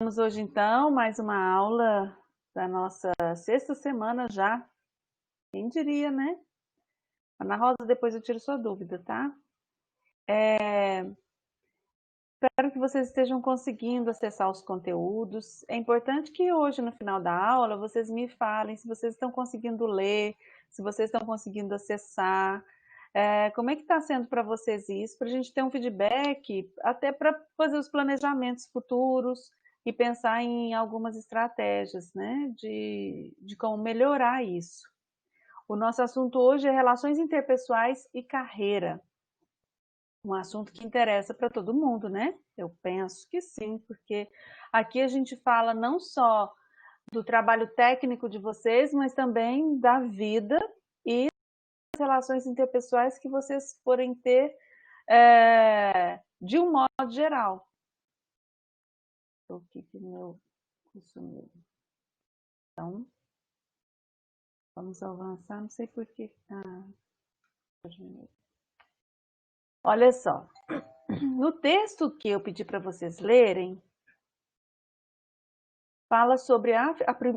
Vamos hoje, então, mais uma aula da nossa sexta semana já. Quem diria, né? Ana Rosa, depois eu tiro sua dúvida, tá? Espero que vocês estejam conseguindo acessar os conteúdos. É importante que hoje, no final da aula, vocês me falem se vocês estão conseguindo ler, se vocês estão conseguindo acessar. Como é que está sendo para vocês isso? Para a gente ter um feedback, até para fazer os planejamentos futuros e pensar em algumas estratégias, né, de como melhorar isso. O nosso assunto hoje é relações interpessoais e carreira. Um assunto que interessa para todo mundo, né? Eu penso que sim, porque aqui a gente fala não só do trabalho técnico de vocês, mas também da vida e das relações interpessoais que vocês forem ter de um modo geral. O que meu isso mesmo. Então, vamos avançar, não sei por quê. Olha só, no texto que eu pedi para vocês lerem, fala sobre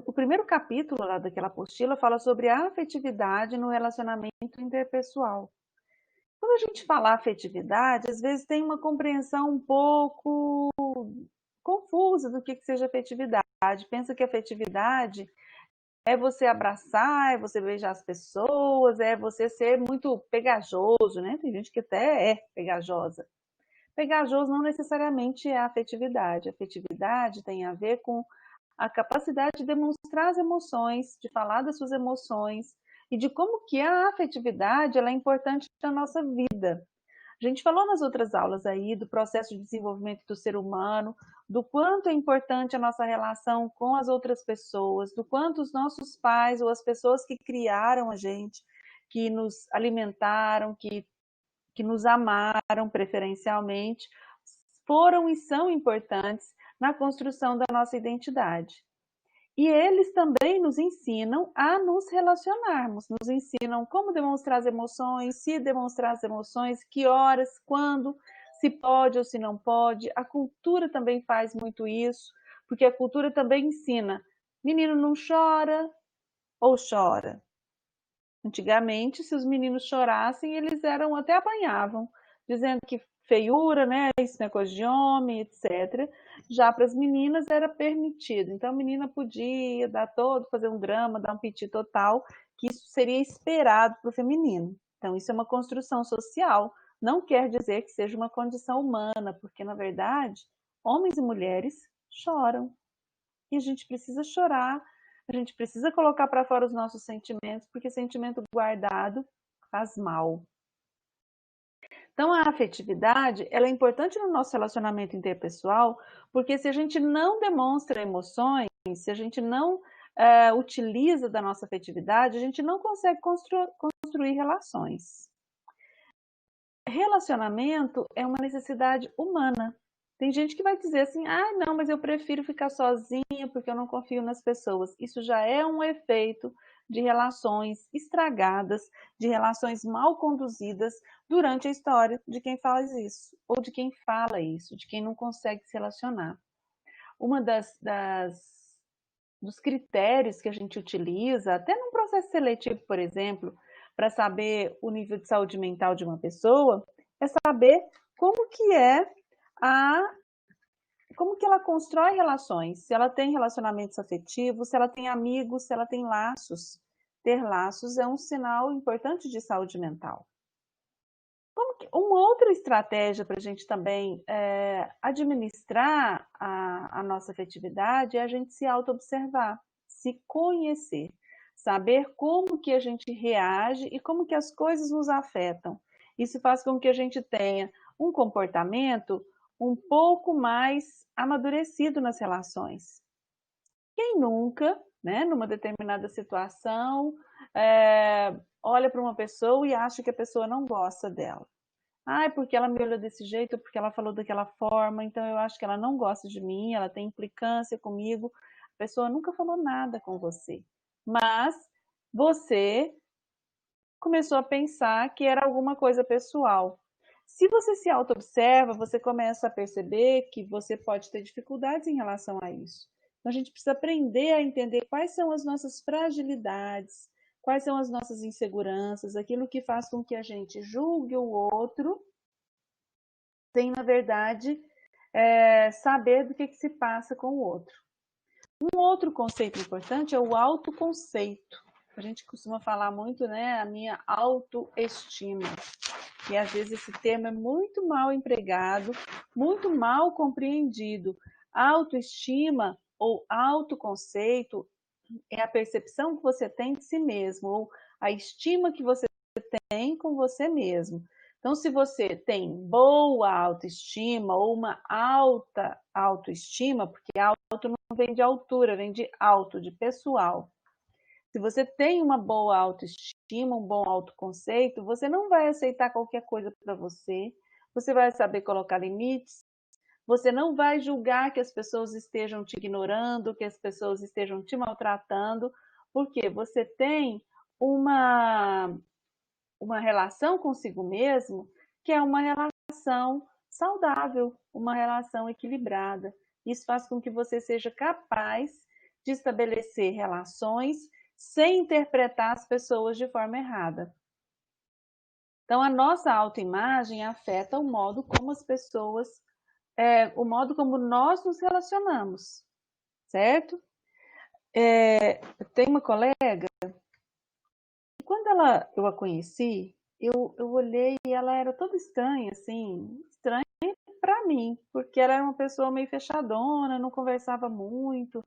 o primeiro capítulo lá daquela apostila fala sobre a afetividade no relacionamento interpessoal. Quando a gente fala afetividade, às vezes tem uma compreensão um pouco confusa do que seja afetividade. Pensa que afetividade é você abraçar, é você beijar as pessoas, é você ser muito pegajoso, né? Tem gente que até é pegajosa. Pegajoso não necessariamente é afetividade. Afetividade tem a ver com a capacidade de demonstrar as emoções, de falar das suas emoções e de como que a afetividade ela é importante na nossa vida. A gente falou nas outras aulas aí do processo de desenvolvimento do ser humano, do quanto é importante a nossa relação com as outras pessoas, do quanto os nossos pais ou as pessoas que criaram a gente, que nos alimentaram, que nos amaram preferencialmente, foram e são importantes na construção da nossa identidade. E eles também nos ensinam a nos relacionarmos, nos ensinam como demonstrar as emoções, se demonstrar as emoções, que horas, quando, se pode ou se não pode. A cultura também faz muito isso, porque a cultura também ensina, menino não chora ou chora. Antigamente, se os meninos chorassem, eles até apanhavam, dizendo que feiura, né? Isso não é coisa de homem, etc. Já para as meninas era permitido. Então a menina podia dar todo, fazer um drama, dar um piti total, que isso seria esperado para o feminino. Então isso é uma construção social. Não quer dizer que seja uma condição humana, porque na verdade homens e mulheres choram e a gente precisa chorar, a gente precisa colocar para fora os nossos sentimentos, porque sentimento guardado faz mal. Então, a afetividade, ela é importante no nosso relacionamento interpessoal, porque se a gente não demonstra emoções, se a gente não utiliza da nossa afetividade, a gente não consegue construir relações. Relacionamento é uma necessidade humana. Tem gente que vai dizer assim, ah, não, mas eu prefiro ficar sozinha porque eu não confio nas pessoas. Isso já é um efeito de relações estragadas, de relações mal conduzidas durante a história de quem faz isso, ou de quem fala isso, de quem não consegue se relacionar. Uma dos critérios que a gente utiliza, até num processo seletivo, por exemplo, para saber o nível de saúde mental de uma pessoa, é saber como que é como que ela constrói relações, se ela tem relacionamentos afetivos, se ela tem amigos, se ela tem laços. Ter laços é um sinal importante de saúde mental. Uma outra estratégia para a gente também administrar a nossa afetividade é a gente se auto-observar, se conhecer, saber como que a gente reage e como que as coisas nos afetam. Isso faz com que a gente tenha um comportamento um pouco mais amadurecido nas relações. Quem nunca, né, numa determinada situação, olha para uma pessoa e acha que a pessoa não gosta dela? Ah, é porque ela me olhou desse jeito, porque ela falou daquela forma, então eu acho que ela não gosta de mim, ela tem implicância comigo. A pessoa nunca falou nada com você, mas você começou a pensar que era alguma coisa pessoal. Se você se auto-observa, você começa a perceber que você pode ter dificuldades em relação a isso. Então, a gente precisa aprender a entender quais são as nossas fragilidades, quais são as nossas inseguranças, aquilo que faz com que a gente julgue o outro, sem, na verdade, saber do que se passa com o outro. Um outro conceito importante é o autoconceito. A gente costuma falar muito, né, a minha autoestima. E às vezes esse termo é muito mal empregado, muito mal compreendido. Autoestima ou autoconceito é a percepção que você tem de si mesmo, ou a estima que você tem com você mesmo. Então, se você tem boa autoestima ou uma alta autoestima, porque alto não vem de altura, vem de alto, de pessoal. Se você tem uma boa autoestima, um bom autoconceito, você não vai aceitar qualquer coisa para você, você vai saber colocar limites, você não vai julgar que as pessoas estejam te ignorando, que as pessoas estejam te maltratando, porque você tem uma, uma relação consigo mesmo que é uma relação saudável, uma relação equilibrada. Isso faz com que você seja capaz de estabelecer relações sem interpretar as pessoas de forma errada. Então, a nossa autoimagem afeta o modo como as pessoas, o modo como nós nos relacionamos, certo? Eu tenho uma colega, e quando eu a conheci, eu olhei e ela era toda estranha, assim, estranha para mim, porque ela era uma pessoa meio fechadona, não conversava muito,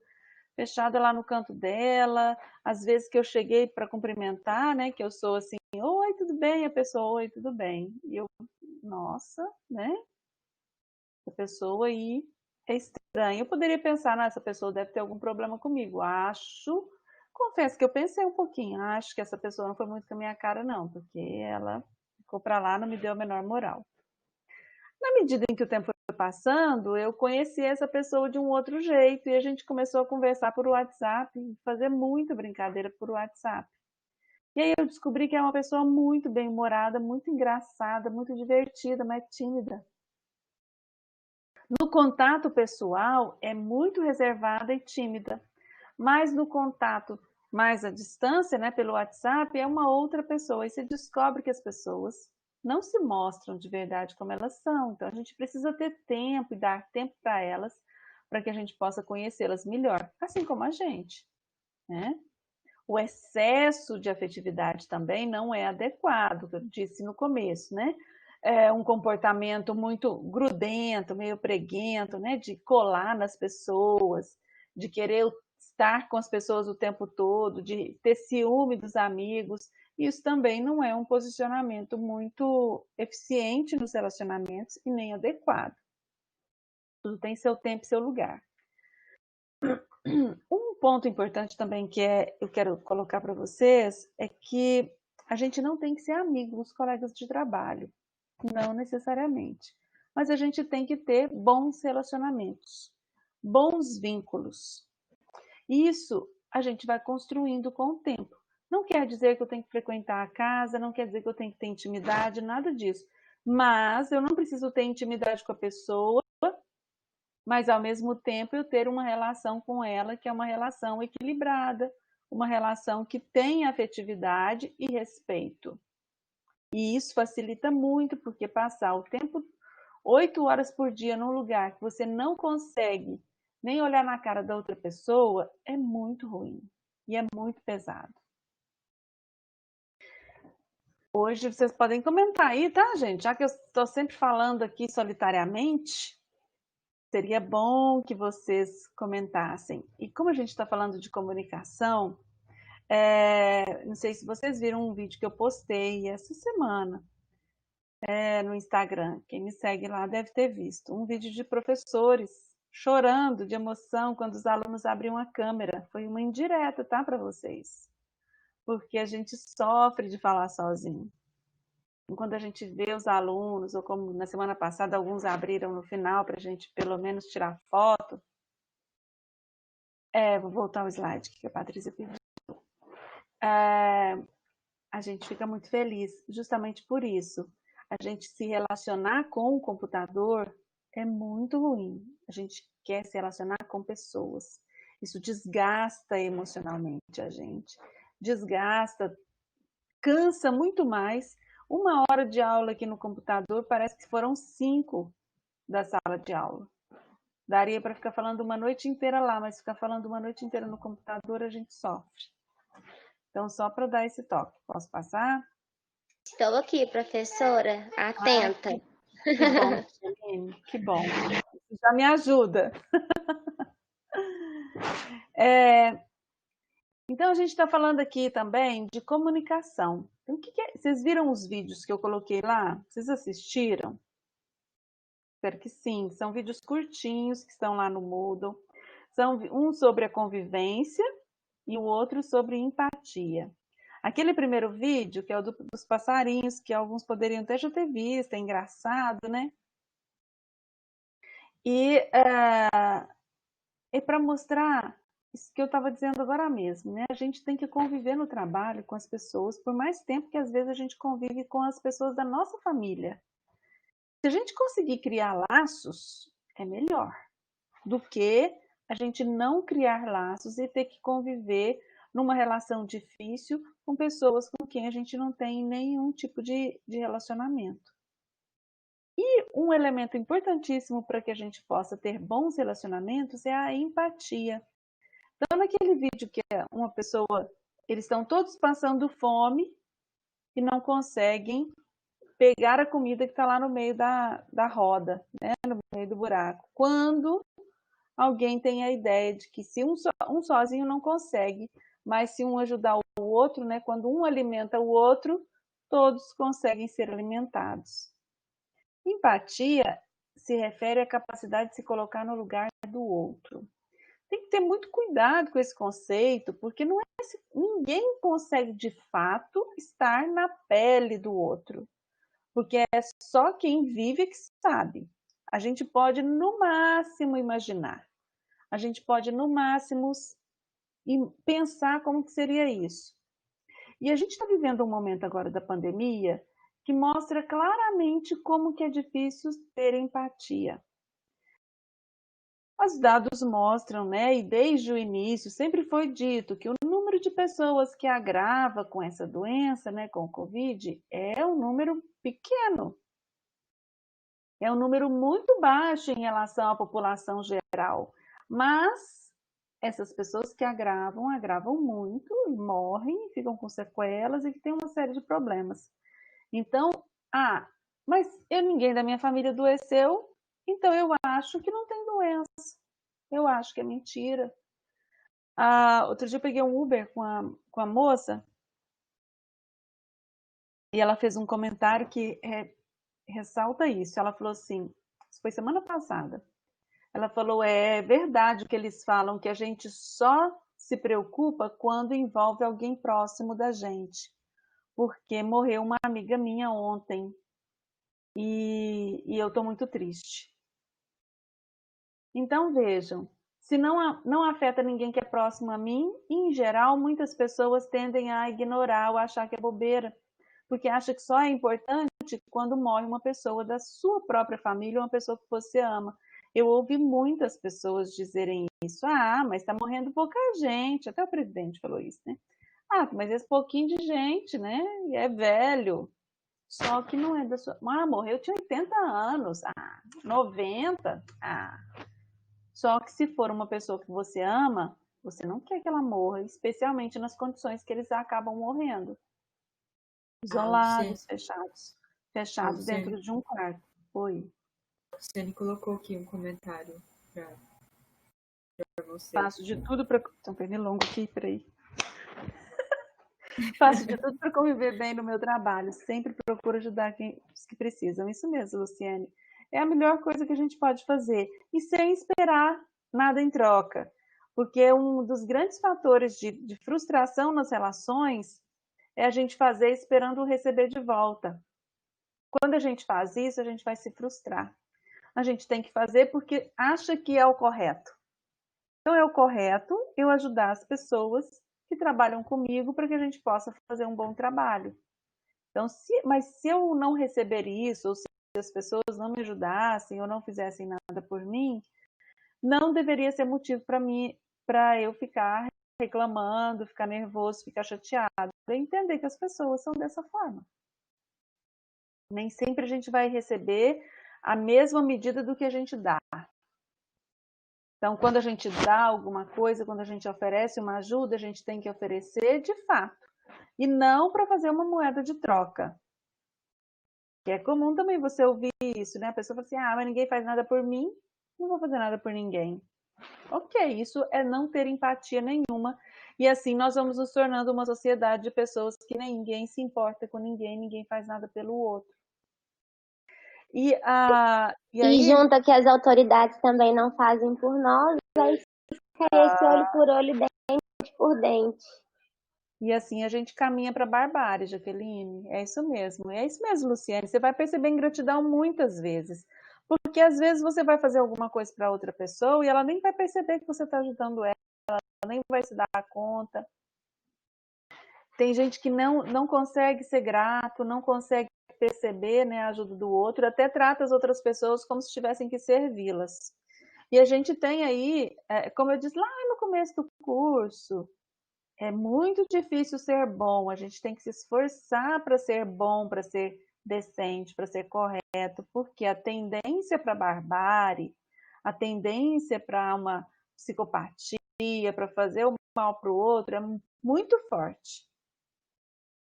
fechada lá no canto dela. Às vezes que eu cheguei para cumprimentar, né, que eu sou assim, oi, tudo bem? A pessoa, oi, tudo bem. E eu, nossa, né? A pessoa aí é estranha. Eu poderia pensar, essa pessoa deve ter algum problema comigo. Confesso que eu pensei um pouquinho, acho que essa pessoa não foi muito com a minha cara, não, porque ela ficou para lá, não me deu a menor moral. Na medida em que o tempo foi passando, eu conheci essa pessoa de um outro jeito e a gente começou a conversar por WhatsApp, fazer muita brincadeira por WhatsApp. E aí eu descobri que é uma pessoa muito bem-humorada, muito engraçada, muito divertida, mas tímida. No contato pessoal, é muito reservada e tímida, mas no contato mais à distância, né, pelo WhatsApp, é uma outra pessoa. E você descobre que as pessoas não se mostram de verdade como elas são. Então, a gente precisa ter tempo e dar tempo para elas, para que a gente possa conhecê-las melhor, assim como a gente, né? O excesso de afetividade também não é adequado, que eu disse no começo, né? É um comportamento muito grudento, meio preguento, né? De colar nas pessoas, de querer estar com as pessoas o tempo todo, de ter ciúme dos amigos. Isso também não é um posicionamento muito eficiente nos relacionamentos e nem adequado. Tudo tem seu tempo e seu lugar. Um ponto importante também que eu quero colocar para vocês é que a gente não tem que ser amigo dos colegas de trabalho, não necessariamente. Mas a gente tem que ter bons relacionamentos, bons vínculos. Isso a gente vai construindo com o tempo. Não quer dizer que eu tenho que frequentar a casa, não quer dizer que eu tenho que ter intimidade, nada disso. Mas eu não preciso ter intimidade com a pessoa, mas ao mesmo tempo eu ter uma relação com ela que é uma relação equilibrada, uma relação que tem afetividade e respeito. E isso facilita muito, porque passar o tempo 8 horas por dia num lugar que você não consegue nem olhar na cara da outra pessoa é muito ruim e é muito pesado. Hoje vocês podem comentar aí, tá, gente? Já que eu estou sempre falando aqui solitariamente, seria bom que vocês comentassem. E como a gente está falando de comunicação, não sei se vocês viram um vídeo que eu postei essa semana no Instagram. Quem me segue lá deve ter visto. Um vídeo de professores chorando de emoção quando os alunos abriam a câmera. Foi uma indireta, tá, para vocês? Porque a gente sofre de falar sozinho. Quando a gente vê os alunos, ou como na semana passada alguns abriram no final para a gente pelo menos tirar foto. Vou voltar ao slide que a Patrícia pediu. A gente fica muito feliz, justamente por isso. A gente se relacionar com o computador é muito ruim. A gente quer se relacionar com pessoas. Isso desgasta emocionalmente a gente. Desgasta, cansa muito mais. 1 hora de aula aqui no computador parece que foram 5 da sala de aula. Daria para ficar falando uma noite inteira lá, mas ficar falando uma noite inteira no computador a gente sofre. Então, só para dar esse toque. Posso passar? Estou aqui, professora, atenta. Que bom, Celine, que bom. Isso já me ajuda. Então, a gente está falando aqui também de comunicação. Então, vocês viram os vídeos que eu coloquei lá? Vocês assistiram? Espero que sim. São vídeos curtinhos que estão lá no Moodle. São um sobre a convivência e o outro sobre empatia. Aquele primeiro vídeo, que é o dos passarinhos, que alguns poderiam até já ter visto, é engraçado, né? E é para mostrar isso que eu estava dizendo agora mesmo, né? A gente tem que conviver no trabalho com as pessoas por mais tempo que às vezes a gente convive com as pessoas da nossa família. Se a gente conseguir criar laços, é melhor do que a gente não criar laços e ter que conviver numa relação difícil com pessoas com quem a gente não tem nenhum tipo de relacionamento. E um elemento importantíssimo para que a gente possa ter bons relacionamentos é a empatia. Então, naquele vídeo que é uma pessoa, eles estão todos passando fome e não conseguem pegar a comida que está lá no meio da roda, né? No meio do buraco. Quando alguém tem a ideia de que se um sozinho não consegue, mas se um ajudar o outro, né? Quando um alimenta o outro, todos conseguem ser alimentados. Empatia se refere à capacidade de se colocar no lugar do outro. Tem que ter muito cuidado com esse conceito, porque não é ninguém consegue de fato estar na pele do outro, porque é só quem vive que sabe. A gente pode no máximo imaginar, a gente pode no máximo pensar como que seria isso. E a gente está vivendo um momento agora da pandemia que mostra claramente como que é difícil ter empatia. Os dados mostram, né, e desde o início sempre foi dito que o número de pessoas que agrava com essa doença, né, com o Covid, é um número pequeno. É um número muito baixo em relação à população geral. Mas essas pessoas que agravam muito e morrem, ficam com sequelas e que têm uma série de problemas. Então, mas ninguém da minha família adoeceu, então eu acho que não tem doença. Eu acho que é mentira. Outro dia eu peguei um Uber com a moça e ela fez um comentário que ressalta isso. Ela falou assim, isso foi semana passada. Ela falou, é verdade o que eles falam, que a gente só se preocupa quando envolve alguém próximo da gente. Porque morreu uma amiga minha ontem e eu estou muito triste. Então, vejam, se não afeta ninguém que é próximo a mim, em geral, muitas pessoas tendem a ignorar ou achar que é bobeira, porque acha que só é importante quando morre uma pessoa da sua própria família, uma pessoa que você ama. Eu ouvi muitas pessoas dizerem isso. Mas está morrendo pouca gente. Até o presidente falou isso, né? Mas esse pouquinho de gente, né? E é velho. Só que não é da sua... morreu, tinha 80 anos. 90. Só que se for uma pessoa que você ama, você não quer que ela morra, especialmente nas condições que eles acabam morrendo. Isolados, fechados dentro de um quarto. Oi. A Luciane colocou aqui um comentário para você. Faço de tudo para... Então, pernilongo aqui, peraí. Faço de tudo para conviver bem no meu trabalho. Sempre procuro ajudar os que precisam. Isso mesmo, Luciane. É a melhor coisa que a gente pode fazer. E sem esperar nada em troca. Porque um dos grandes fatores de frustração nas relações é a gente fazer esperando receber de volta. Quando a gente faz isso, a gente vai se frustrar. A gente tem que fazer porque acha que é o correto. Então, é o correto eu ajudar as pessoas que trabalham comigo para que a gente possa fazer um bom trabalho. Então, mas se eu não receber isso, ou se as pessoas não me ajudassem ou não fizessem nada por mim, não deveria ser motivo para eu ficar reclamando, ficar nervoso, ficar chateado. Eu entender que as pessoas são dessa forma. Nem sempre a gente vai receber a mesma medida do que a gente dá. Então, quando a gente dá alguma coisa, quando a gente oferece uma ajuda, a gente tem que oferecer de fato. E não para fazer uma moeda de troca. Que é comum também você ouvir isso, né? A pessoa fala assim, mas ninguém faz nada por mim, não vou fazer nada por ninguém. Ok, isso é não ter empatia nenhuma. E assim nós vamos nos tornando uma sociedade de pessoas que ninguém se importa com ninguém, ninguém faz nada pelo outro. E aí... junta que as autoridades também não fazem por nós, aí fica esse olho por olho, dente por dente. E assim a gente caminha para a barbárie, Jaqueline. É isso mesmo, Luciane. Você vai perceber ingratidão muitas vezes. Porque às vezes você vai fazer alguma coisa para outra pessoa e ela nem vai perceber que você está ajudando ela, nem vai se dar conta. Tem gente que não consegue ser grato, não consegue perceber, né, a ajuda do outro, até trata as outras pessoas como se tivessem que servi-las. E a gente tem aí, como eu disse lá no começo do curso, é muito difícil ser bom, a gente tem que se esforçar para ser bom, para ser decente, para ser correto, porque a tendência para a barbárie, a tendência para uma psicopatia, para fazer o mal para o outro, é muito forte.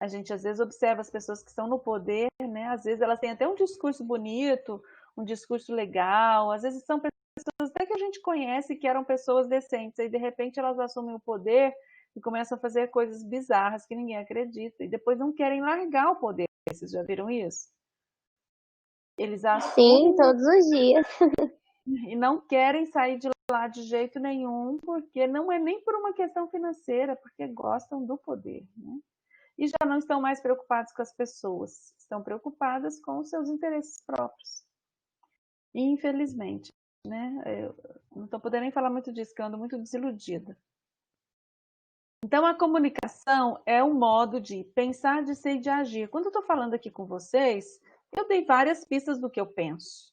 A gente às vezes observa as pessoas que estão no poder, né? Às vezes elas têm até um discurso bonito, um discurso legal, às vezes são pessoas até que a gente conhece que eram pessoas decentes, e de repente elas assumem o poder e começam a fazer coisas bizarras que ninguém acredita, e depois não querem largar o poder. Vocês já viram isso? Eles assumem... Sim, todos os dias. E não querem sair de lá de jeito nenhum, porque não é nem por uma questão financeira, porque gostam do poder, né? E já não estão mais preocupados com as pessoas, estão preocupadas com os seus interesses próprios. E, infelizmente, né? Eu não estou podendo nem falar muito disso, que eu ando muito desiludida. Então, a comunicação é um modo de pensar, de ser e de agir. Quando eu estou falando aqui com vocês, eu dei várias pistas do que eu penso.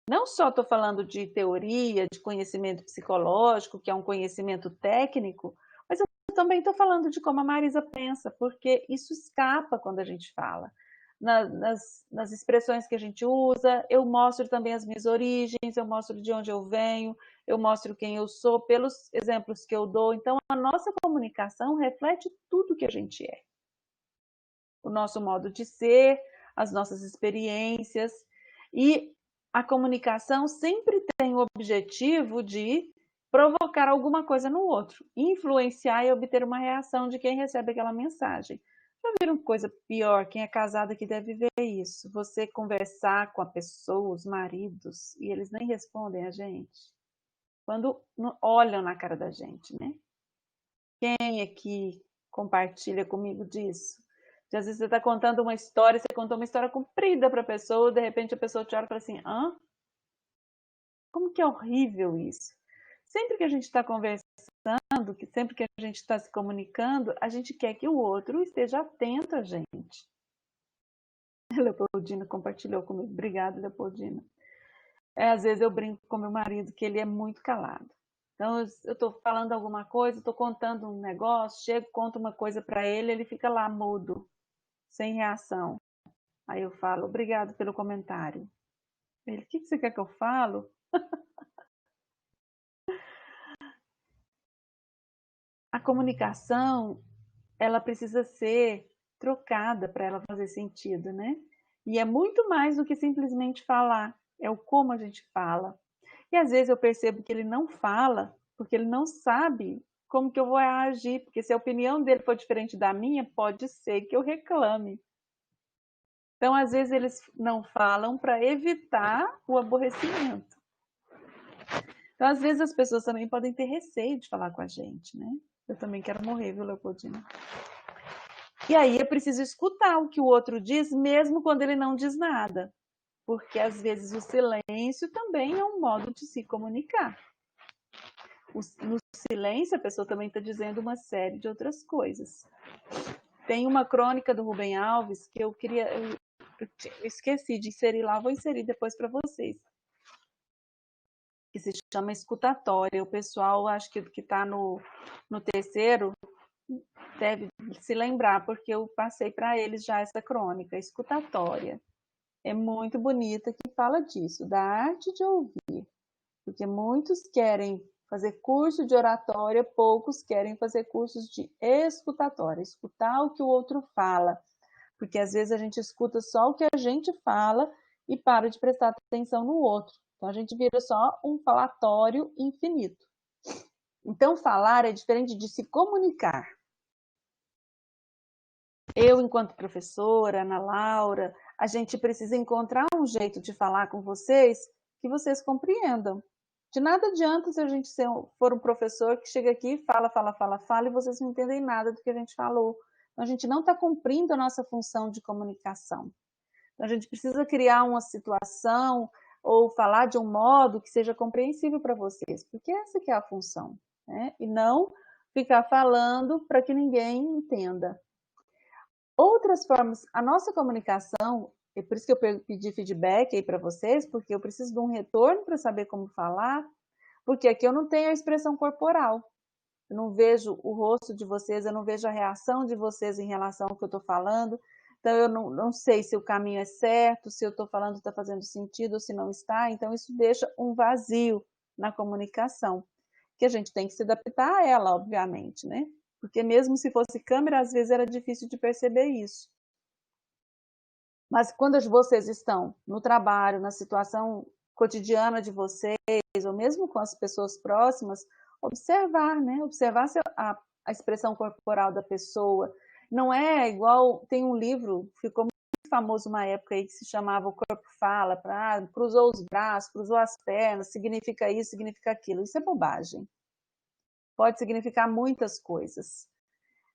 Não só estou falando de teoria, de conhecimento psicológico, que é um conhecimento técnico, mas eu também estou falando de como a Marisa pensa, porque isso escapa quando a gente fala. Nas expressões que a gente usa, eu mostro também as minhas origens, eu mostro de onde eu venho, eu mostro quem eu sou, pelos exemplos que eu dou. Então, a nossa comunicação reflete tudo que a gente é. O nosso modo de ser, as nossas experiências. E a comunicação sempre tem o objetivo de provocar alguma coisa no outro, influenciar e obter uma reação de quem recebe aquela mensagem. Já viram coisa pior? Quem é casado aqui deve ver isso. Você conversar com a pessoa, os maridos, e eles nem respondem a gente. Quando olham na cara da gente, né? Quem aqui compartilha comigo disso? De, às vezes você está contando uma história, você contou uma história comprida para a pessoa, de repente a pessoa te olha e fala assim, como que é horrível isso? Sempre que a gente está conversando, sempre que a gente está se comunicando, a gente quer que o outro esteja atento a gente. Leopoldina compartilhou comigo. Obrigada, Leopoldina. Às vezes eu brinco com meu marido que ele é muito calado. Então, eu estou falando alguma coisa, estou contando um negócio, chego, conto uma coisa para ele, ele fica lá mudo, sem reação. Aí eu falo, obrigado pelo comentário. Ele, o que você quer que eu falo? A comunicação, ela precisa ser trocada para ela fazer sentido, né? E é muito mais do que simplesmente falar, é o como a gente fala. E às vezes eu percebo que ele não fala, porque ele não sabe como que eu vou agir, porque se a opinião dele for diferente da minha, pode ser que eu reclame. Então, às vezes, eles não falam para evitar o aborrecimento. Então, às vezes, as pessoas também podem ter receio de falar com a gente, né? Eu também quero morrer, viu, Leopoldina? E aí é preciso escutar o que o outro diz, mesmo quando ele não diz nada. Porque, às vezes, o silêncio também é um modo de se comunicar. No silêncio, a pessoa também está dizendo uma série de outras coisas. Tem uma crônica do Rubem Alves que eu esqueci de inserir lá, vou inserir depois para vocês, que se chama Escutatória. O pessoal, acho que está no terceiro, deve se lembrar, porque eu passei para eles já essa crônica, Escutatória. É muito bonita, que fala disso, da arte de ouvir, porque muitos querem fazer curso de oratória, poucos querem fazer cursos de escutatória, escutar o que o outro fala, porque às vezes a gente escuta só o que a gente fala e para de prestar atenção no outro. Então a gente vira só um falatório infinito. Então falar é diferente de se comunicar. Eu, enquanto professora, Ana Laura, a gente precisa encontrar um jeito de falar com vocês que vocês compreendam. De nada adianta se a gente for um professor que chega aqui, fala, e vocês não entendem nada do que a gente falou. Então, a gente não está cumprindo a nossa função de comunicação. Então, a gente precisa criar uma situação ou falar de um modo que seja compreensível para vocês, porque essa que é a função, né? E não ficar falando para que ninguém entenda. Outras formas, a nossa comunicação, é por isso que eu pedi feedback aí para vocês, porque eu preciso de um retorno para saber como falar, porque aqui eu não tenho a expressão corporal. Eu não vejo o rosto de vocês, eu não vejo a reação de vocês em relação ao que eu estou falando. Então, eu não sei se o caminho é certo, se eu estou falando está fazendo sentido ou se não está. Então, isso deixa um vazio na comunicação, que a gente tem que se adaptar a ela, obviamente, né? Porque mesmo se fosse câmera, às vezes era difícil de perceber isso. Mas quando vocês estão no trabalho, na situação cotidiana de vocês, ou mesmo com as pessoas próximas, observar, né? Observar a expressão corporal da pessoa. Não é igual, tem um livro, ficou muito famoso uma época aí, que se chamava O Corpo Fala, cruzou os braços, cruzou as pernas, significa isso, significa aquilo. Isso é bobagem. Pode significar muitas coisas.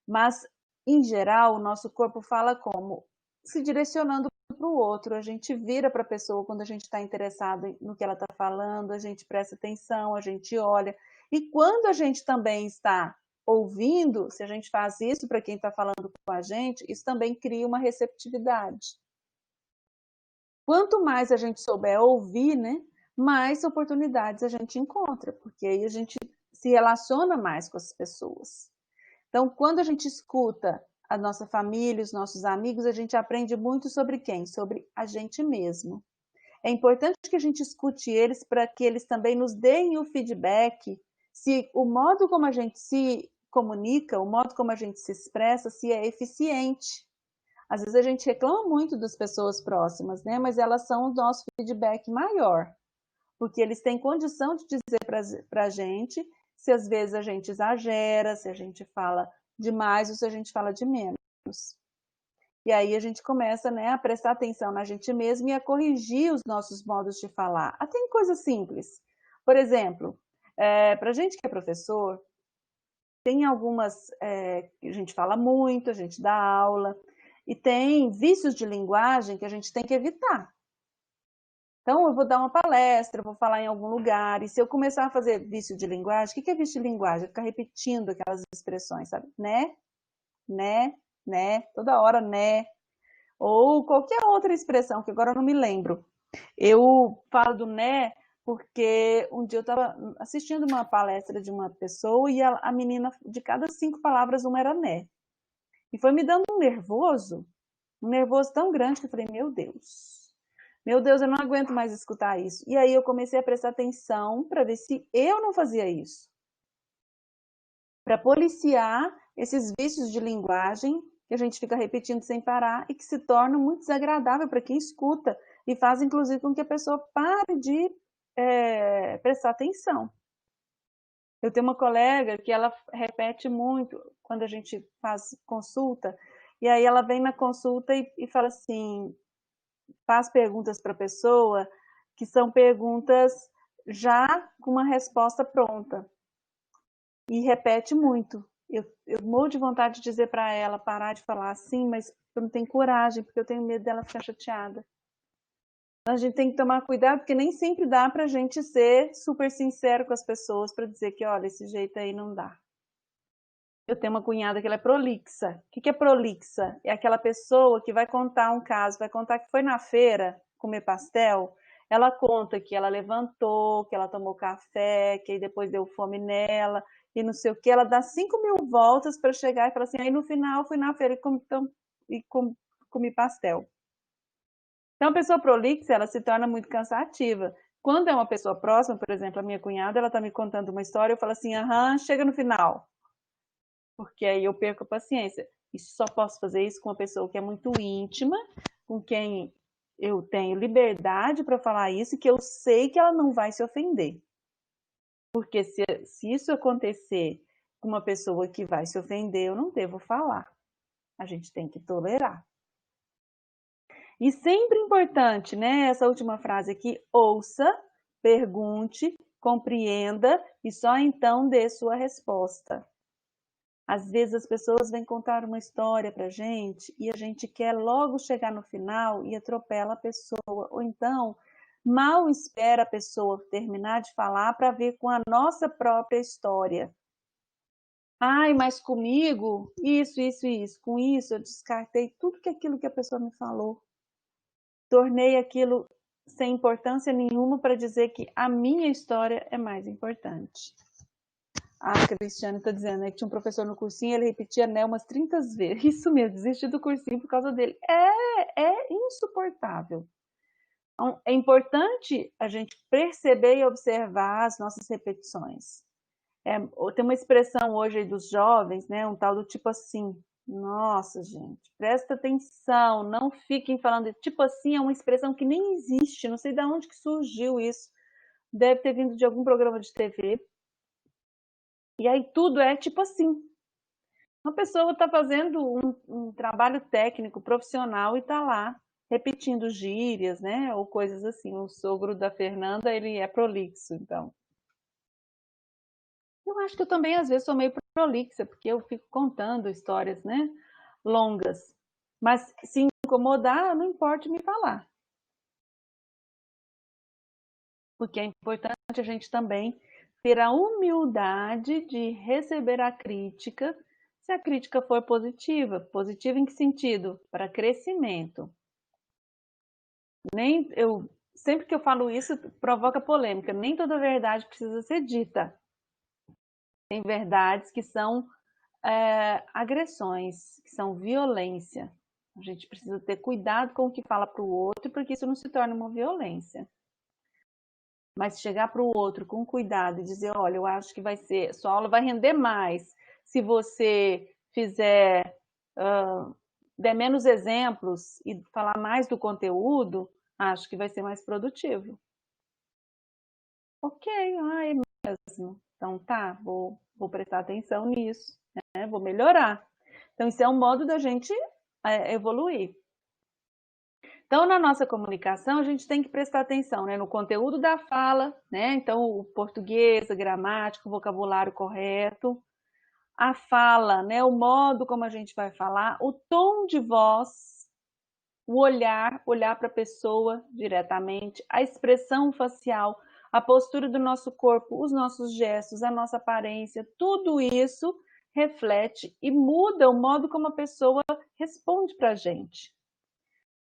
Mas, em geral, o nosso corpo fala como? Se direcionando para o outro. A gente vira para a pessoa quando a gente está interessado no que ela está falando, a gente presta atenção, a gente olha. E quando a gente também está ouvindo, se a gente faz isso para quem está falando com a gente, isso também cria uma receptividade. Quanto mais a gente souber ouvir, né, mais oportunidades a gente encontra, porque aí a gente se relaciona mais com as pessoas. Então, quando a gente escuta a nossa família, os nossos amigos, a gente aprende muito sobre quem? Sobre a gente mesmo. É importante que a gente escute eles para que eles também nos deem o feedback se o modo como a gente se comunica, o modo como a gente se expressa, se é eficiente. Às vezes a gente reclama muito das pessoas próximas, né? Mas elas são o nosso feedback maior, porque eles têm condição de dizer para a gente se às vezes a gente exagera, se a gente fala demais ou se a gente fala de menos. E aí a gente começa, né, a prestar atenção na gente mesmo e a corrigir os nossos modos de falar. Até em coisas simples. Por exemplo, para a gente que é professor, tem algumas que a gente fala muito, a gente dá aula, e tem vícios de linguagem que a gente tem que evitar. Então, eu vou dar uma palestra, eu vou falar em algum lugar, e se eu começar a fazer vício de linguagem, o que é vício de linguagem? Ficar repetindo aquelas expressões, sabe? Né, toda hora, né? Ou qualquer outra expressão, que agora eu não me lembro. Eu falo do né porque um dia eu estava assistindo uma palestra de uma pessoa e a menina, de cada 5 palavras, uma era né. E foi me dando um nervoso tão grande que eu falei, meu Deus, eu não aguento mais escutar isso. E aí eu comecei a prestar atenção para ver se eu não fazia isso. Para policiar esses vícios de linguagem que a gente fica repetindo sem parar e que se tornam muito desagradável para quem escuta e faz, inclusive, com que a pessoa pare de prestar atenção. Eu tenho uma colega que ela repete muito quando a gente faz consulta, e aí ela vem na consulta e fala assim, faz perguntas para a pessoa que são perguntas já com uma resposta pronta. E repete muito. Eu morro de vontade de dizer para ela parar de falar assim, mas eu não tenho coragem, porque eu tenho medo dela ficar chateada. Então, a gente tem que tomar cuidado, porque nem sempre dá para a gente ser super sincero com as pessoas para dizer que, olha, esse jeito aí não dá. Eu tenho uma cunhada que ela é prolixa. O que é prolixa? É aquela pessoa que vai contar um caso, vai contar que foi na feira comer pastel. Ela conta que ela levantou, que ela tomou café, que aí depois deu fome nela, e não sei o que. Ela dá 5.000 voltas para chegar e falar assim, aí no final fui na feira comi pastel. Então, a pessoa prolixa, ela se torna muito cansativa. Quando é uma pessoa próxima, por exemplo, a minha cunhada, ela está me contando uma história, eu falo assim, aham, chega no final. Porque aí eu perco a paciência. E só posso fazer isso com uma pessoa que é muito íntima, com quem eu tenho liberdade para falar isso, e que eu sei que ela não vai se ofender. Porque se isso acontecer com uma pessoa que vai se ofender, eu não devo falar. A gente tem que tolerar. E sempre importante, né? Essa última frase aqui, ouça, pergunte, compreenda e só então dê sua resposta. Às vezes as pessoas vêm contar uma história pra gente e a gente quer logo chegar no final e atropela a pessoa. Ou então, mal espera a pessoa terminar de falar para ver com a nossa própria história. Ai, mas comigo, isso. Com isso eu descartei tudo aquilo que a pessoa me falou. Tornei aquilo sem importância nenhuma para dizer que a minha história é mais importante. A Cristiane está dizendo, né, que tinha um professor no cursinho, ele repetia né umas 30 vezes. Isso mesmo, desisti do cursinho por causa dele. É insuportável. Então, é importante a gente perceber e observar as nossas repetições. Tem uma expressão hoje aí dos jovens, né, um tal do tipo assim. Nossa, gente, presta atenção, não fiquem falando. Tipo assim, é uma expressão que nem existe, não sei de onde que surgiu isso. Deve ter vindo de algum programa de TV. E aí tudo é tipo assim. Uma pessoa está fazendo um trabalho técnico, profissional, e está lá repetindo gírias, né? Ou coisas assim. O sogro da Fernanda, ele é prolixo, então. Eu acho que eu também, às vezes, sou meio prolixa, porque eu fico contando histórias, né? Longas. Mas se incomodar, não importa me falar. Porque é importante a gente também ter a humildade de receber a crítica, se a crítica for positiva. Positiva em que sentido? Para crescimento. Sempre que eu falo isso, provoca polêmica. Nem toda verdade precisa ser dita. Tem verdades que são agressões, que são violência. A gente precisa ter cuidado com o que fala para o outro, para que isso não se torne uma violência. Mas chegar para o outro com cuidado e dizer, olha, eu acho que sua aula vai render mais se você der menos exemplos e falar mais do conteúdo, acho que vai ser mais produtivo. Ok, é mesmo. Então tá, vou prestar atenção nisso, né? Vou melhorar. Então isso é um modo da gente evoluir. Então, na nossa comunicação, a gente tem que prestar atenção, né, no conteúdo da fala, né? Então, o português, a gramática, o vocabulário correto, a fala, né, o modo como a gente vai falar, o tom de voz, o olhar para a pessoa diretamente, a expressão facial, a postura do nosso corpo, os nossos gestos, a nossa aparência, tudo isso reflete e muda o modo como a pessoa responde para a gente.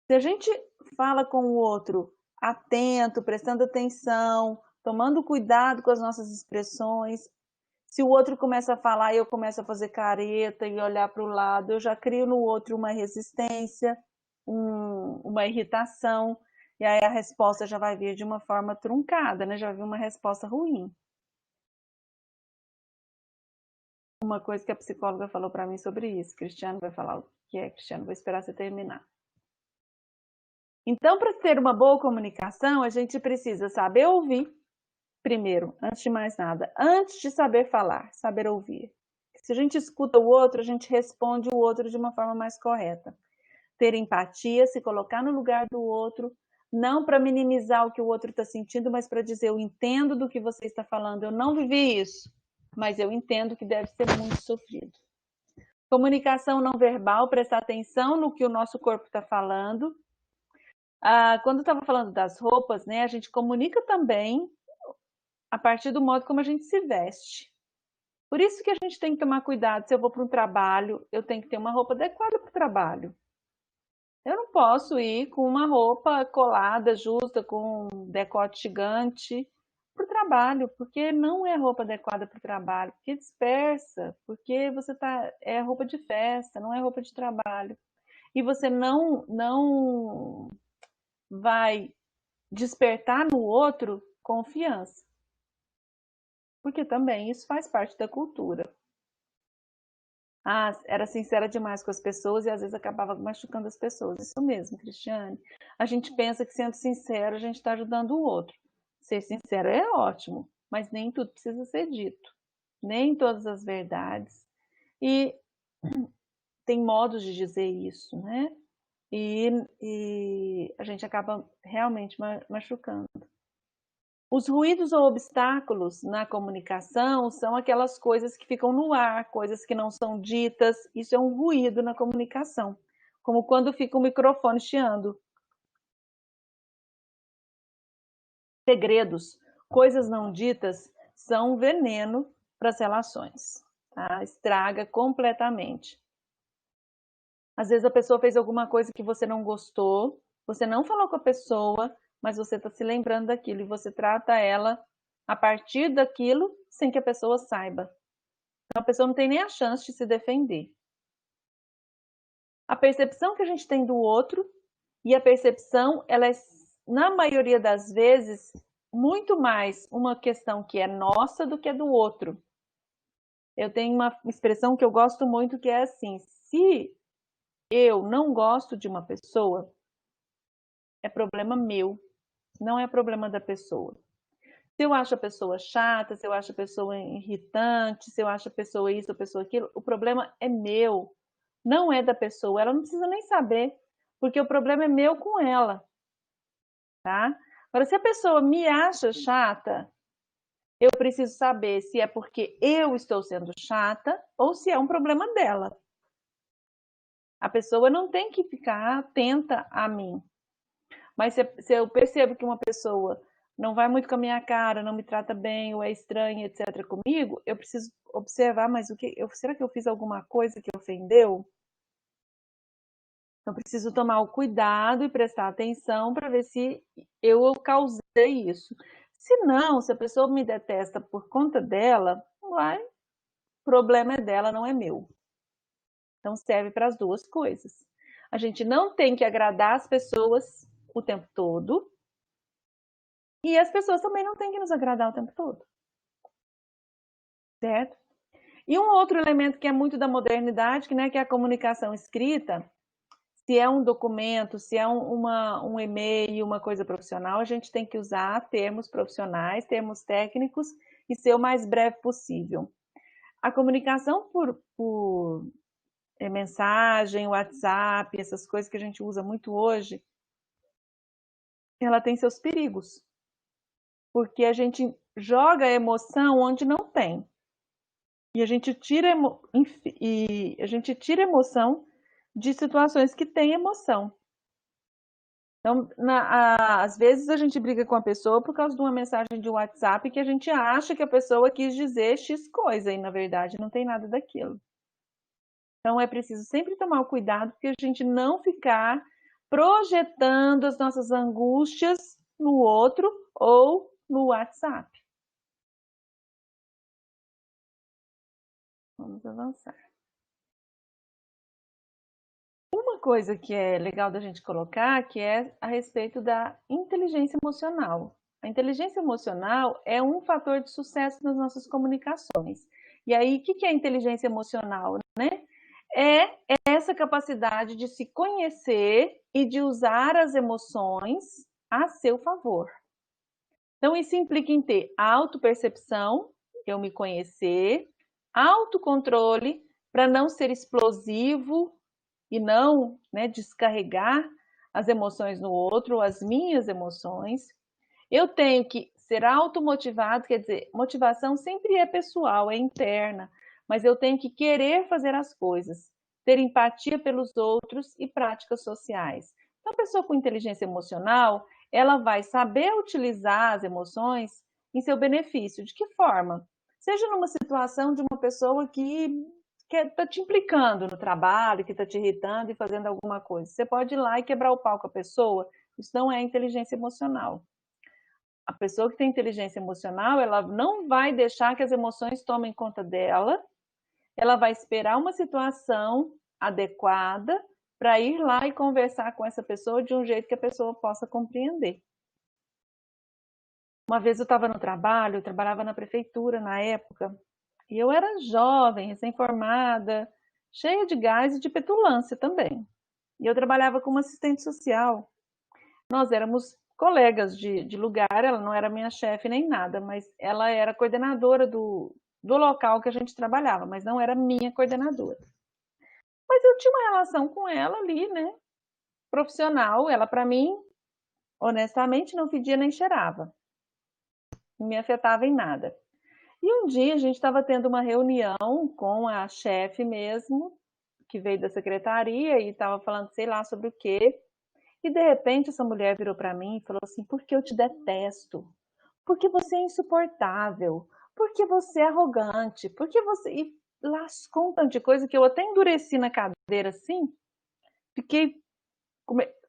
Se a gente fala com o outro atento, prestando atenção, tomando cuidado com as nossas expressões, se o outro começa a falar e eu começo a fazer careta e olhar para o lado, eu já crio no outro uma resistência, uma irritação, e aí a resposta já vai vir de uma forma truncada, né? Já vai vir uma resposta ruim. Uma coisa que a psicóloga falou para mim sobre isso, Cristiano vai falar o que é, Cristiano, vou esperar você terminar. Então, para ter uma boa comunicação, a gente precisa saber ouvir, primeiro, antes de mais nada. Antes de saber falar, saber ouvir. Se a gente escuta o outro, a gente responde o outro de uma forma mais correta. Ter empatia, se colocar no lugar do outro, não para minimizar o que o outro está sentindo, mas para dizer, eu entendo do que você está falando, eu não vivi isso, mas eu entendo que deve ser muito sofrido. Comunicação não verbal, prestar atenção no que o nosso corpo está falando. Quando eu estava falando das roupas, né, a gente comunica também a partir do modo como a gente se veste. Por isso que a gente tem que tomar cuidado. Se eu vou para um trabalho, eu tenho que ter uma roupa adequada para o trabalho. Eu não posso ir com uma roupa colada, justa, com um decote gigante para o trabalho, porque não é roupa adequada para o trabalho, porque dispersa, porque é roupa de festa, não é roupa de trabalho. E você não vai despertar no outro confiança, porque também isso faz parte da cultura. Era sincera demais com as pessoas e às vezes acabava machucando as pessoas. Isso mesmo, Cristiane. A gente pensa que sendo sincero a gente está ajudando o outro. Ser sincero é ótimo, mas nem tudo precisa ser dito. Nem todas as verdades. E tem modos de dizer isso, né? E a gente acaba realmente machucando. Os ruídos ou obstáculos na comunicação são aquelas coisas que ficam no ar, coisas que não são ditas. Isso é um ruído na comunicação, como quando fica o microfone chiando. Segredos, coisas não ditas, são um veneno para as relações. Tá? Estraga completamente. Às vezes a pessoa fez alguma coisa que você não gostou, você não falou com a pessoa, mas você está se lembrando daquilo e você trata ela a partir daquilo sem que a pessoa saiba. Então a pessoa não tem nem a chance de se defender. A percepção que a gente tem do outro, e a percepção, ela é, na maioria das vezes, muito mais uma questão que é nossa do que é do outro. Eu tenho uma expressão que eu gosto muito que é assim: se eu não gosto de uma pessoa, é problema meu, não é problema da pessoa. Se eu acho a pessoa chata, se eu acho a pessoa irritante, se eu acho a pessoa isso, a pessoa aquilo, o problema é meu, não é da pessoa. Ela não precisa nem saber, porque o problema é meu com ela, tá? Agora, se a pessoa me acha chata, eu preciso saber se é porque eu estou sendo chata ou se é um problema dela. A pessoa não tem que ficar atenta a mim. Mas se eu percebo que uma pessoa não vai muito com a minha cara, não me trata bem, ou é estranha, etc. comigo, eu preciso observar, mas será que eu fiz alguma coisa que ofendeu? Eu preciso tomar o cuidado e prestar atenção para ver se eu causei isso. Se não, se a pessoa me detesta por conta dela, o problema é dela, não é meu. Então serve para as duas coisas. A gente não tem que agradar as pessoas o tempo todo, e as pessoas também não têm que nos agradar o tempo todo. Certo? E um outro elemento que é muito da modernidade, que é a comunicação escrita, se é um documento, se é um e-mail, uma coisa profissional, a gente tem que usar termos profissionais, termos técnicos e ser o mais breve possível. A comunicação por mensagem, WhatsApp, essas coisas que a gente usa muito hoje, ela tem seus perigos. Porque a gente joga a emoção onde não tem. E a gente tira emoção de situações que têm emoção. Então, às vezes a gente briga com a pessoa por causa de uma mensagem de WhatsApp que a gente acha que a pessoa quis dizer X coisa e, na verdade, não tem nada daquilo. Então, é preciso sempre tomar o cuidado porque a gente não ficar projetando as nossas angústias no outro ou no WhatsApp. Vamos avançar. Uma coisa que é legal da gente colocar, que é a respeito da inteligência emocional. A inteligência emocional é um fator de sucesso nas nossas comunicações. E aí, o que é inteligência emocional, né? É essa capacidade de se conhecer e de usar as emoções a seu favor. Então, isso implica em ter autopercepção, eu me conhecer, autocontrole, para não ser explosivo e não descarregar as emoções no outro, as minhas emoções. Eu tenho que ser automotivado, quer dizer, motivação sempre é pessoal, é interna, mas eu tenho que querer fazer as coisas, ter empatia pelos outros e práticas sociais. Então, a pessoa com inteligência emocional, ela vai saber utilizar as emoções em seu benefício. De que forma? seja numa situação de uma pessoa que está te implicando no trabalho, que está te irritando e fazendo alguma coisa. Você pode ir lá e quebrar o pau com a pessoa. Isso não é inteligência emocional. A pessoa que tem inteligência emocional, ela não vai deixar que as emoções tomem conta dela, ela vai esperar uma situação adequada para ir lá e conversar com essa pessoa de um jeito que a pessoa possa compreender. Uma vez eu estava no trabalho, eu trabalhava na prefeitura na época, e eu era jovem, recém-formada, cheia de gás e de petulância também. E eu trabalhava como assistente social. Nós éramos colegas de lugar, ela não era minha chefe nem nada, mas ela era coordenadora do local que a gente trabalhava, mas não era minha coordenadora. Mas eu tinha uma relação com ela ali, né? Profissional, ela para mim, honestamente, não fedia nem cheirava. Não me afetava em nada. E um dia a gente estava tendo uma reunião com a chefe mesmo, que veio da secretaria e estava falando sei lá sobre o quê. E de repente essa mulher virou para mim e falou assim: porque eu te detesto, porque você é insuportável, porque você é arrogante, porque você... E lascou um tanto de coisa que eu até endureci na cadeira assim, fiquei...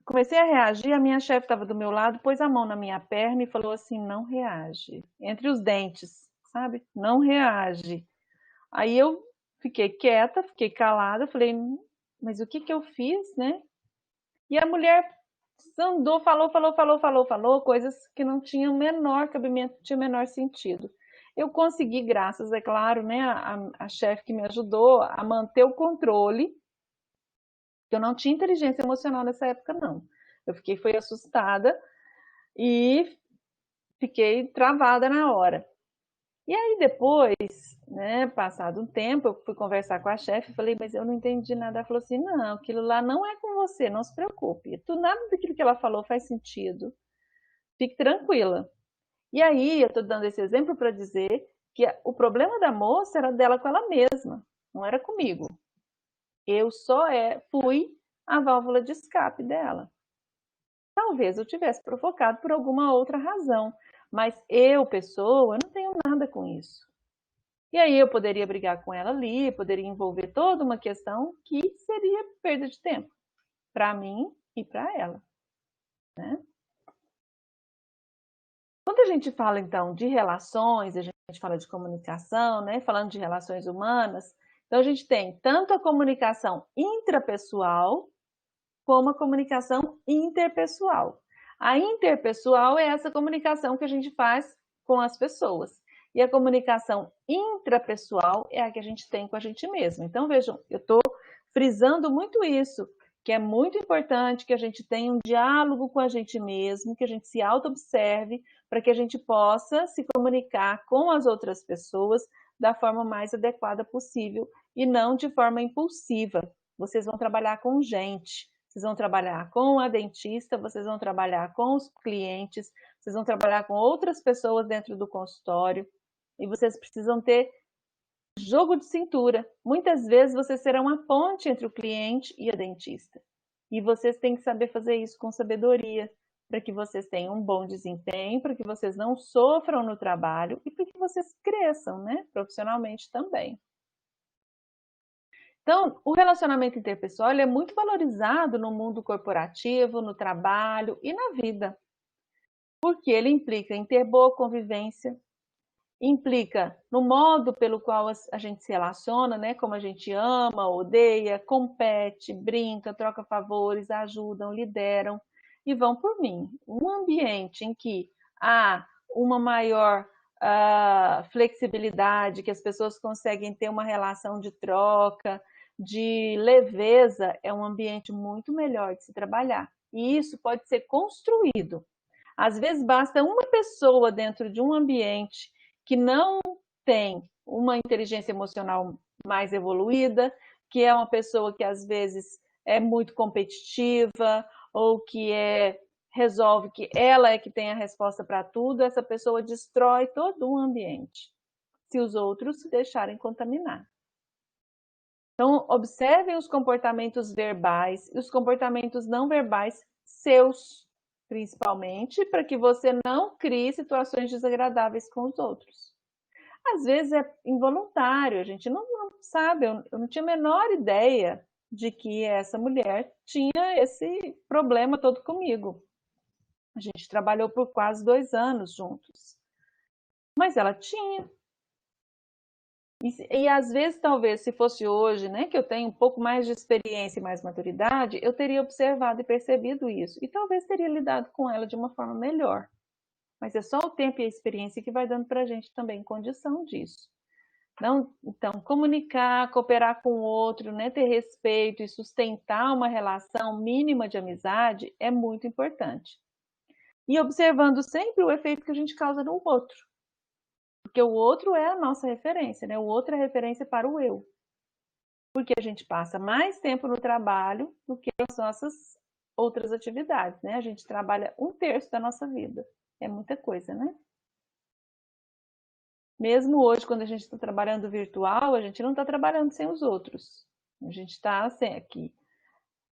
Comecei a reagir, a minha chefe estava do meu lado, pôs a mão na minha perna e falou assim: não reage, entre os dentes, sabe? Não reage. Aí eu fiquei quieta, fiquei calada, falei: mas o que que eu fiz, né? E a mulher andou, falou, coisas que não tinham o menor cabimento, tinha o menor sentido. Eu consegui, graças, é claro, né, a chefe que me ajudou a manter o controle, que eu não tinha inteligência emocional nessa época, não. Eu foi assustada e fiquei travada na hora. E aí depois, né, passado um tempo, eu fui conversar com a chefe e falei: mas eu não entendi nada. Ela falou assim: não, aquilo lá não é com você, não se preocupe. Nada daquilo que ela falou faz sentido. Fique tranquila. E aí eu estou dando esse exemplo para dizer que o problema da moça era dela com ela mesma, não era comigo. Eu só fui a válvula de escape dela. Talvez eu tivesse provocado por alguma outra razão, mas eu, pessoa, não tenho nada com isso. E aí eu poderia brigar com ela ali, poderia envolver toda uma questão que seria perda de tempo para mim e para ela, né? Quando a gente fala então de relações, a gente fala de comunicação, né? Falando de relações humanas, então a gente tem tanto a comunicação intrapessoal como a comunicação interpessoal. A interpessoal é essa comunicação que a gente faz com as pessoas. E a comunicação intrapessoal é a que a gente tem com a gente mesmo. Então, vejam, eu estou frisando muito isso, que é muito importante que a gente tenha um diálogo com a gente mesmo, que a gente se auto-observe, para que a gente possa se comunicar com as outras pessoas da forma mais adequada possível e não de forma impulsiva. Vocês vão trabalhar com gente, vocês vão trabalhar com a dentista, vocês vão trabalhar com os clientes, vocês vão trabalhar com outras pessoas dentro do consultório e vocês precisam ter jogo de cintura. Muitas vezes vocês serão a ponte entre o cliente e a dentista. E vocês têm que saber fazer isso com sabedoria, para que vocês tenham um bom desempenho, para que vocês não sofram no trabalho e para que vocês cresçam, né, profissionalmente também. Então, o relacionamento interpessoal é muito valorizado no mundo corporativo, no trabalho e na vida, porque ele implica em ter boa convivência, implica no modo pelo qual a gente se relaciona, né? Como a gente ama, odeia, compete, brinca, troca favores, ajudam, lideram e vão por mim. Um ambiente em que há uma maior flexibilidade, que as pessoas conseguem ter uma relação de troca, de leveza, é um ambiente muito melhor de se trabalhar. E isso pode ser construído. Às vezes basta uma pessoa dentro de um ambiente que não tem uma inteligência emocional mais evoluída, que é uma pessoa que às vezes é muito competitiva ou que resolve que ela é que tem a resposta para tudo, essa pessoa destrói todo o ambiente, se os outros se deixarem contaminar. Então, observem os comportamentos verbais e os comportamentos não verbais seus, principalmente, para que você não crie situações desagradáveis com os outros. Às vezes é involuntário, a gente não sabe, eu não tinha a menor ideia de que essa mulher tinha esse problema todo comigo. A gente trabalhou por quase 2 anos juntos. Mas ela tinha. E às vezes, talvez, se fosse hoje, né, que eu tenho um pouco mais de experiência e mais maturidade, eu teria observado e percebido isso. E talvez teria lidado com ela de uma forma melhor. Mas é só o tempo e a experiência que vai dando para a gente também condição disso. Então, comunicar, cooperar com o outro, né, ter respeito e sustentar uma relação mínima de amizade é muito importante. E observando sempre o efeito que a gente causa no outro. Porque o outro é a nossa referência, né? O outro é referência para o eu. Porque a gente passa mais tempo no trabalho do que nas nossas outras atividades, né? A gente trabalha 1/3 da nossa vida. É muita coisa, né? Mesmo hoje, quando a gente está trabalhando virtual, a gente não está trabalhando sem os outros. A gente está sem aqui.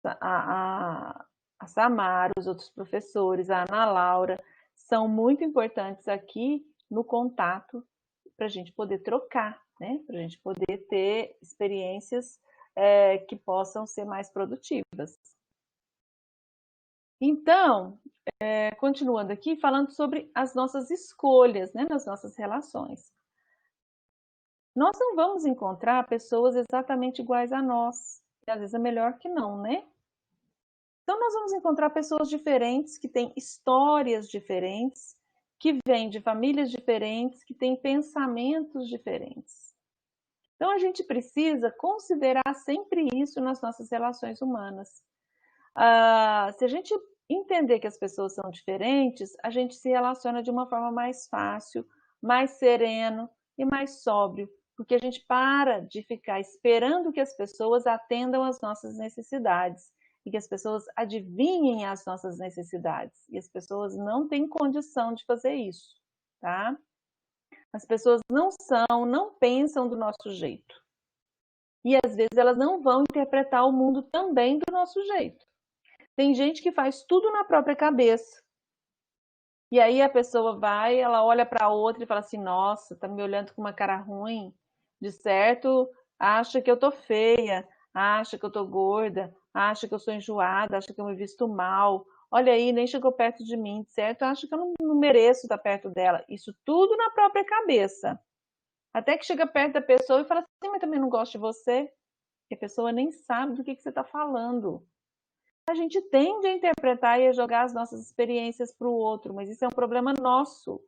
A Samara, os outros professores, a Ana Laura, são muito importantes aqui no contato para a gente poder trocar, né? Para a gente poder ter experiências que possam ser mais produtivas. Então, continuando aqui, falando sobre as nossas escolhas, né, nas nossas relações. Nós não vamos encontrar pessoas exatamente iguais a nós. E às vezes é melhor que não, né? Então, nós vamos encontrar pessoas diferentes, que têm histórias diferentes, que vêm de famílias diferentes, que têm pensamentos diferentes. Então, a gente precisa considerar sempre isso nas nossas relações humanas. Se a gente entender que as pessoas são diferentes, a gente se relaciona de uma forma mais fácil, mais sereno e mais sóbrio, porque a gente para de ficar esperando que as pessoas atendam às nossas necessidades e que as pessoas adivinhem as nossas necessidades. E as pessoas não têm condição de fazer isso, tá? As pessoas não pensam do nosso jeito. E às vezes elas não vão interpretar o mundo também do nosso jeito. Tem gente que faz tudo na própria cabeça. E aí a pessoa vai, ela olha para a outra e fala assim: nossa, tá me olhando com uma cara ruim. De certo, acha que eu tô feia, acha que eu tô gorda, acha que eu sou enjoada, acha que eu me visto mal. Olha aí, nem chegou perto de mim, de certo? Acha que eu não mereço estar perto dela. Isso tudo na própria cabeça. Até que chega perto da pessoa e fala assim: mas também não gosto de você. E a pessoa nem sabe do que você está falando. A gente tende a interpretar e a jogar as nossas experiências para o outro, mas isso é um problema nosso,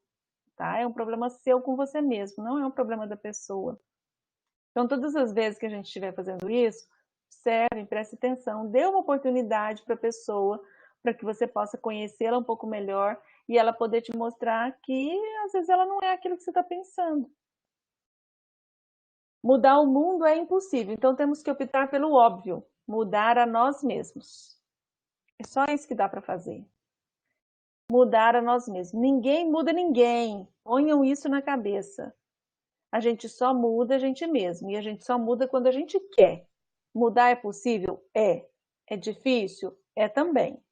tá? É um problema seu com você mesmo, não é um problema da pessoa. Então, todas as vezes que a gente estiver fazendo isso, observe, preste atenção, dê uma oportunidade para a pessoa, para que você possa conhecê-la um pouco melhor e ela poder te mostrar que, às vezes, ela não é aquilo que você está pensando. Mudar o mundo é impossível, então temos que optar pelo óbvio, mudar a nós mesmos. É só isso que dá para fazer. Mudar a nós mesmos. Ninguém muda ninguém. Ponham isso na cabeça. A gente só muda a gente mesmo. E a gente só muda quando a gente quer. Mudar é possível? É. É difícil? É também.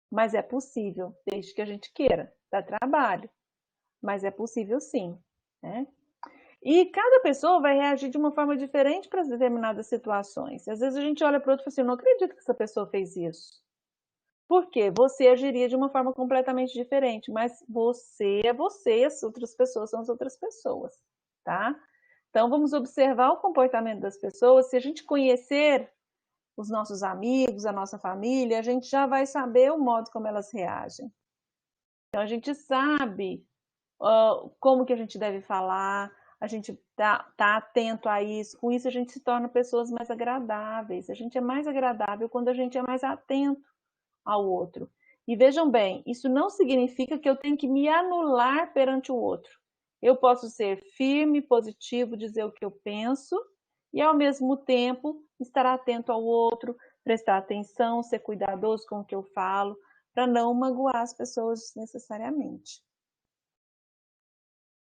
Mas é possível, desde que a gente queira. Dá trabalho. Mas é possível sim, né? E cada pessoa vai reagir de uma forma diferente para determinadas situações. Às vezes a gente olha para o outro e fala assim: não acredito que essa pessoa fez isso. Por quê? Você agiria de uma forma completamente diferente, mas você é você e as outras pessoas são as outras pessoas, tá? Então, vamos observar o comportamento das pessoas. Se a gente conhecer os nossos amigos, a nossa família, a gente já vai saber o modo como elas reagem. Então, a gente sabe como que a gente deve falar, a gente tá atento a isso. Com isso, a gente se torna pessoas mais agradáveis. A gente é mais agradável quando a gente é mais atento ao outro. E vejam bem, isso não significa que eu tenho que me anular perante o outro. Eu posso ser firme, positivo, dizer o que eu penso e, ao mesmo tempo, estar atento ao outro, prestar atenção, ser cuidadoso com o que eu falo, para não magoar as pessoas desnecessariamente.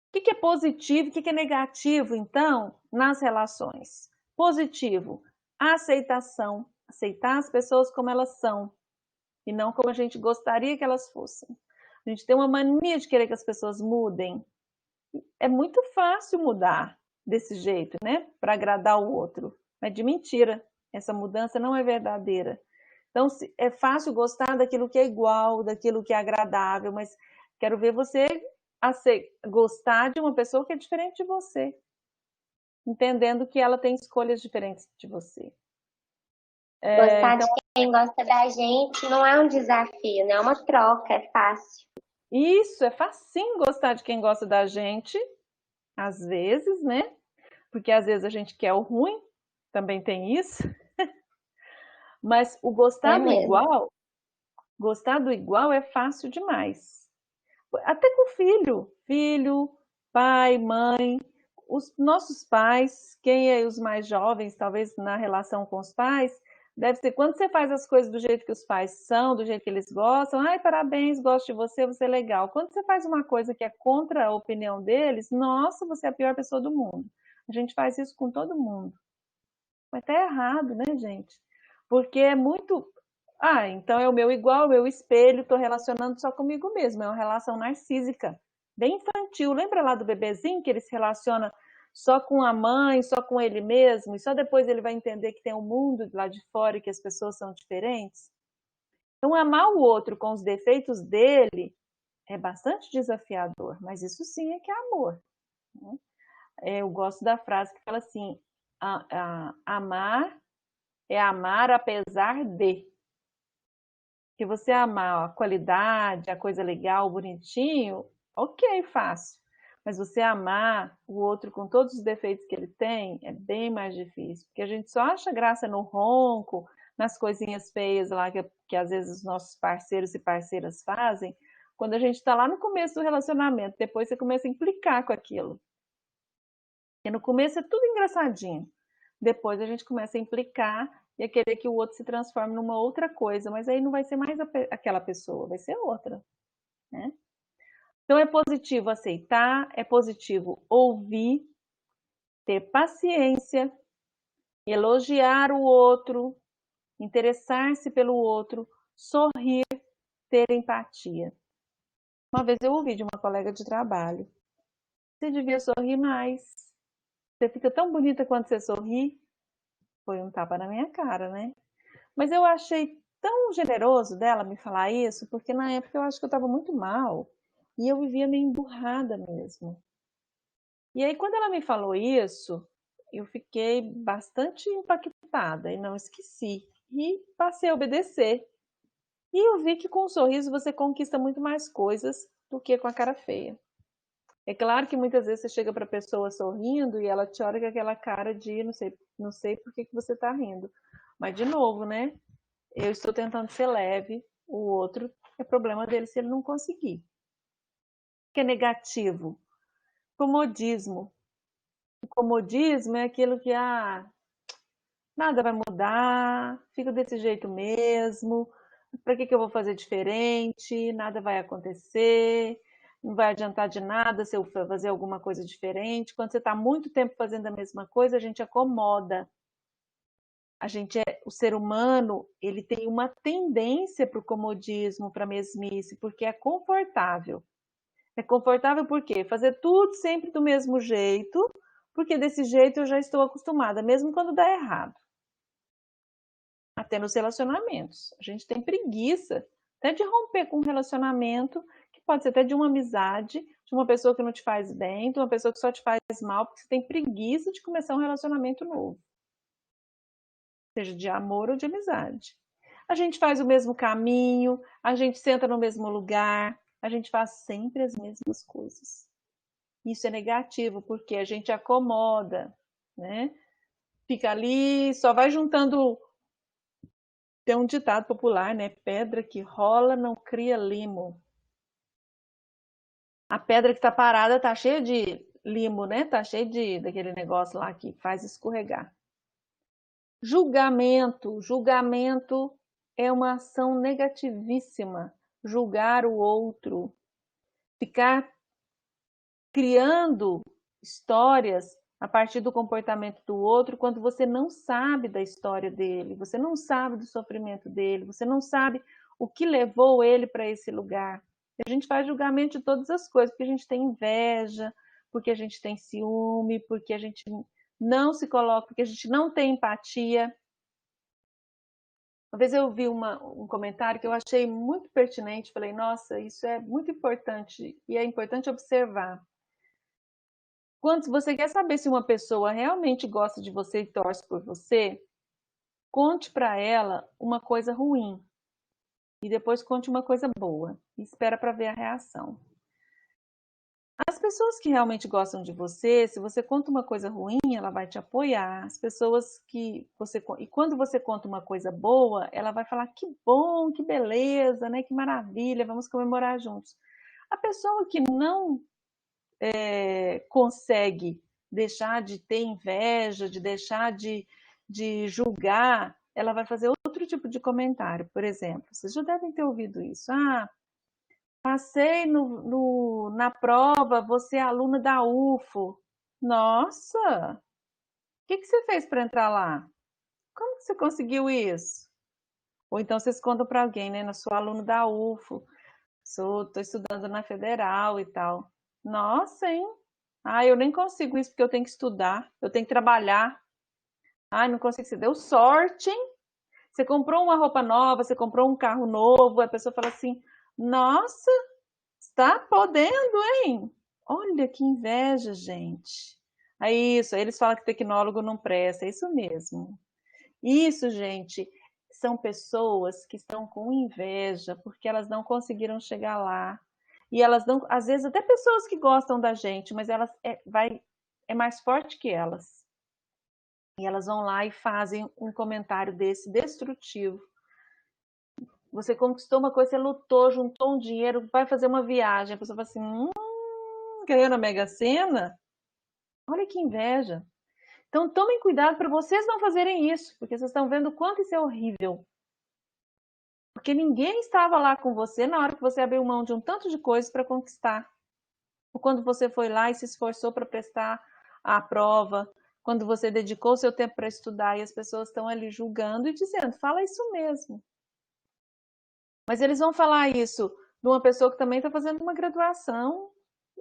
O que é positivo e o que é negativo, então, nas relações? Positivo, a aceitação, aceitar as pessoas como elas são, e não como a gente gostaria que elas fossem. A gente tem uma mania de querer que as pessoas mudem. É muito fácil mudar desse jeito, né? Para agradar o outro. Mas de mentira. Essa mudança não é verdadeira. Então, é fácil gostar daquilo que é igual, daquilo que é agradável, mas quero ver você gostar de uma pessoa que é diferente de você, entendendo que ela tem escolhas diferentes de você. Gostar de quem gosta da gente não é um desafio, né? É uma troca, é fácil. Isso, é facinho gostar de quem gosta da gente, às vezes, né? Porque às vezes a gente quer o ruim, também tem isso. Mas o É mesmo. gostar do igual é fácil demais. Até com filho, pai, mãe, os nossos pais, quem é os mais jovens, talvez na relação com os pais, deve ser quando você faz as coisas do jeito que os pais são, do jeito que eles gostam, ai, parabéns, gosto de você é legal. Quando você faz uma coisa que é contra a opinião deles, nossa, você é a pior pessoa do mundo. A gente faz isso com todo mundo. Mas tá errado, né, gente? Porque é muito. Ah, então é o meu igual, o meu espelho, estou relacionando só comigo mesmo. É uma relação narcísica, bem infantil. Lembra lá do bebezinho que ele se relaciona só com a mãe, só com ele mesmo, e só depois ele vai entender que tem um mundo lá de fora e que as pessoas são diferentes? Então, amar o outro com os defeitos dele é bastante desafiador, mas isso sim é que é amor. Né? Eu gosto da frase que fala assim: amar é amar apesar de. Que você amar a qualidade, a coisa legal, bonitinho, ok, fácil. Mas você amar o outro com todos os defeitos que ele tem é bem mais difícil. Porque a gente só acha graça no ronco, nas coisinhas feias lá que às vezes os nossos parceiros e parceiras fazem, quando a gente está lá no começo do relacionamento. Depois você começa a implicar com aquilo. Porque no começo é tudo engraçadinho. Depois a gente começa a implicar e a querer que o outro se transforme numa outra coisa, mas aí não vai ser mais aquela pessoa, vai ser outra, né? Então é positivo aceitar, é positivo ouvir, ter paciência, elogiar o outro, interessar-se pelo outro, sorrir, ter empatia. Uma vez eu ouvi de uma colega de trabalho: você devia sorrir mais. Você fica tão bonita quando você sorri. Foi um tapa na minha cara, né? Mas eu achei tão generoso dela me falar isso, porque na época eu acho que eu estava muito mal e eu vivia meio emburrada mesmo. E aí, quando ela me falou isso, eu fiquei bastante impactada e não esqueci. E passei a obedecer. E eu vi que com um sorriso você conquista muito mais coisas do que com a cara feia. É claro que muitas vezes você chega para a pessoa sorrindo e ela te olha com aquela cara de não sei por que você está rindo. Mas, de novo, né? Eu estou tentando ser leve, o outro é problema dele se ele não conseguir. O que é negativo? Comodismo. O comodismo é aquilo que nada vai mudar, fica desse jeito mesmo, para que eu vou fazer diferente, nada vai acontecer, não vai adiantar de nada se eu fazer alguma coisa diferente. Quando você está muito tempo fazendo a mesma coisa, a gente acomoda. O ser humano, ele tem uma tendência para o comodismo, para a mesmice, porque é confortável. É confortável por quê? Fazer tudo sempre do mesmo jeito, porque desse jeito eu já estou acostumada, mesmo quando dá errado. Até nos relacionamentos. A gente tem preguiça até de romper com um relacionamento, que pode ser até de uma amizade, de uma pessoa que não te faz bem, de uma pessoa que só te faz mal, porque você tem preguiça de começar um relacionamento novo. Seja de amor ou de amizade. A gente faz o mesmo caminho, a gente senta no mesmo lugar, a gente faz sempre as mesmas coisas. Isso é negativo, porque a gente acomoda, né? Fica ali, só vai juntando. Tem um ditado popular, né? Pedra que rola não cria limo. A pedra que está parada está cheia de limo, né? Está cheia daquele negócio lá que faz escorregar. Julgamento é uma ação negativíssima. Julgar o outro, ficar criando histórias a partir do comportamento do outro quando você não sabe da história dele, você não sabe do sofrimento dele, você não sabe o que levou ele para esse lugar. A gente faz julgamento de todas as coisas, porque a gente tem inveja, porque a gente tem ciúme, porque a gente não se coloca, porque a gente não tem empatia. Uma vez eu vi um comentário que eu achei muito pertinente, falei, nossa, isso é muito importante, e é importante observar. Quando você quer saber se uma pessoa realmente gosta de você e torce por você, conte para ela uma coisa ruim, e depois conte uma coisa boa, e espera para ver a reação. As pessoas que realmente gostam de você, se você conta uma coisa ruim, ela vai te apoiar. As pessoas que você... E quando você conta uma coisa boa, ela vai falar, que bom, que beleza, né? Que maravilha, vamos comemorar juntos. A pessoa que não consegue deixar de ter inveja, de deixar de julgar, ela vai fazer outro tipo de comentário. Por exemplo, vocês já devem ter ouvido isso. Ah, passei na prova, você é aluna da UFO. Nossa, o que você fez para entrar lá? Como que você conseguiu isso? Ou então vocês contam para alguém, né? Eu sou aluno da UFO, estou estudando na Federal e tal. Nossa, hein? Ah, eu nem consigo isso porque eu tenho que estudar, eu tenho que trabalhar. Ah, não consigo. Você deu sorte, hein? Você comprou uma roupa nova, você comprou um carro novo, a pessoa fala assim, nossa, está podendo, hein? Olha que inveja, gente. É isso, aí eles falam que tecnólogo não presta, é isso mesmo. Isso, gente, são pessoas que estão com inveja porque elas não conseguiram chegar lá. E elas não, às vezes até pessoas que gostam da gente, mas elas é mais forte que elas. E elas vão lá e fazem um comentário desse destrutivo. Você conquistou uma coisa, você lutou, juntou um dinheiro, vai fazer uma viagem. A pessoa fala assim, ganhou na Mega Sena? Olha que inveja. Então tomem cuidado para vocês não fazerem isso, porque vocês estão vendo o quanto isso é horrível. Porque ninguém estava lá com você na hora que você abriu mão de um tanto de coisas para conquistar. Ou quando você foi lá e se esforçou para prestar a prova, quando você dedicou seu tempo para estudar e as pessoas estão ali julgando e dizendo, fala isso mesmo. Mas eles vão falar isso de uma pessoa que também está fazendo uma graduação.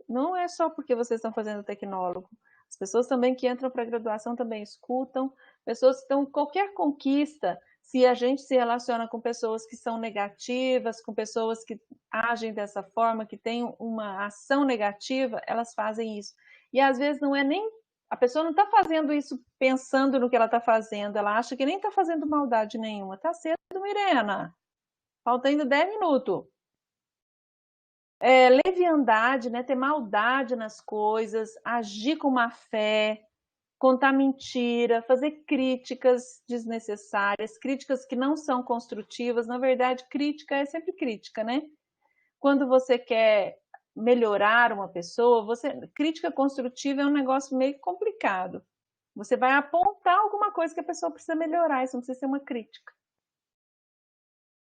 Não é só porque vocês estão fazendo tecnólogo. As pessoas também que entram para a graduação também escutam. Pessoas que estão qualquer conquista, se a gente se relaciona com pessoas que são negativas, com pessoas que agem dessa forma, que têm uma ação negativa, elas fazem isso. E às vezes não é nem... A pessoa não está fazendo isso pensando no que ela está fazendo. Ela acha que nem está fazendo maldade nenhuma. Está cedo, Mirena. Falta ainda 10 minutos. Leviandade, né? Ter maldade nas coisas, agir com má fé, contar mentira, fazer críticas desnecessárias, críticas que não são construtivas. Na verdade, crítica é sempre crítica, né? Quando você quer melhorar uma pessoa, crítica construtiva é um negócio meio complicado. Você vai apontar alguma coisa que a pessoa precisa melhorar, isso não precisa ser uma crítica.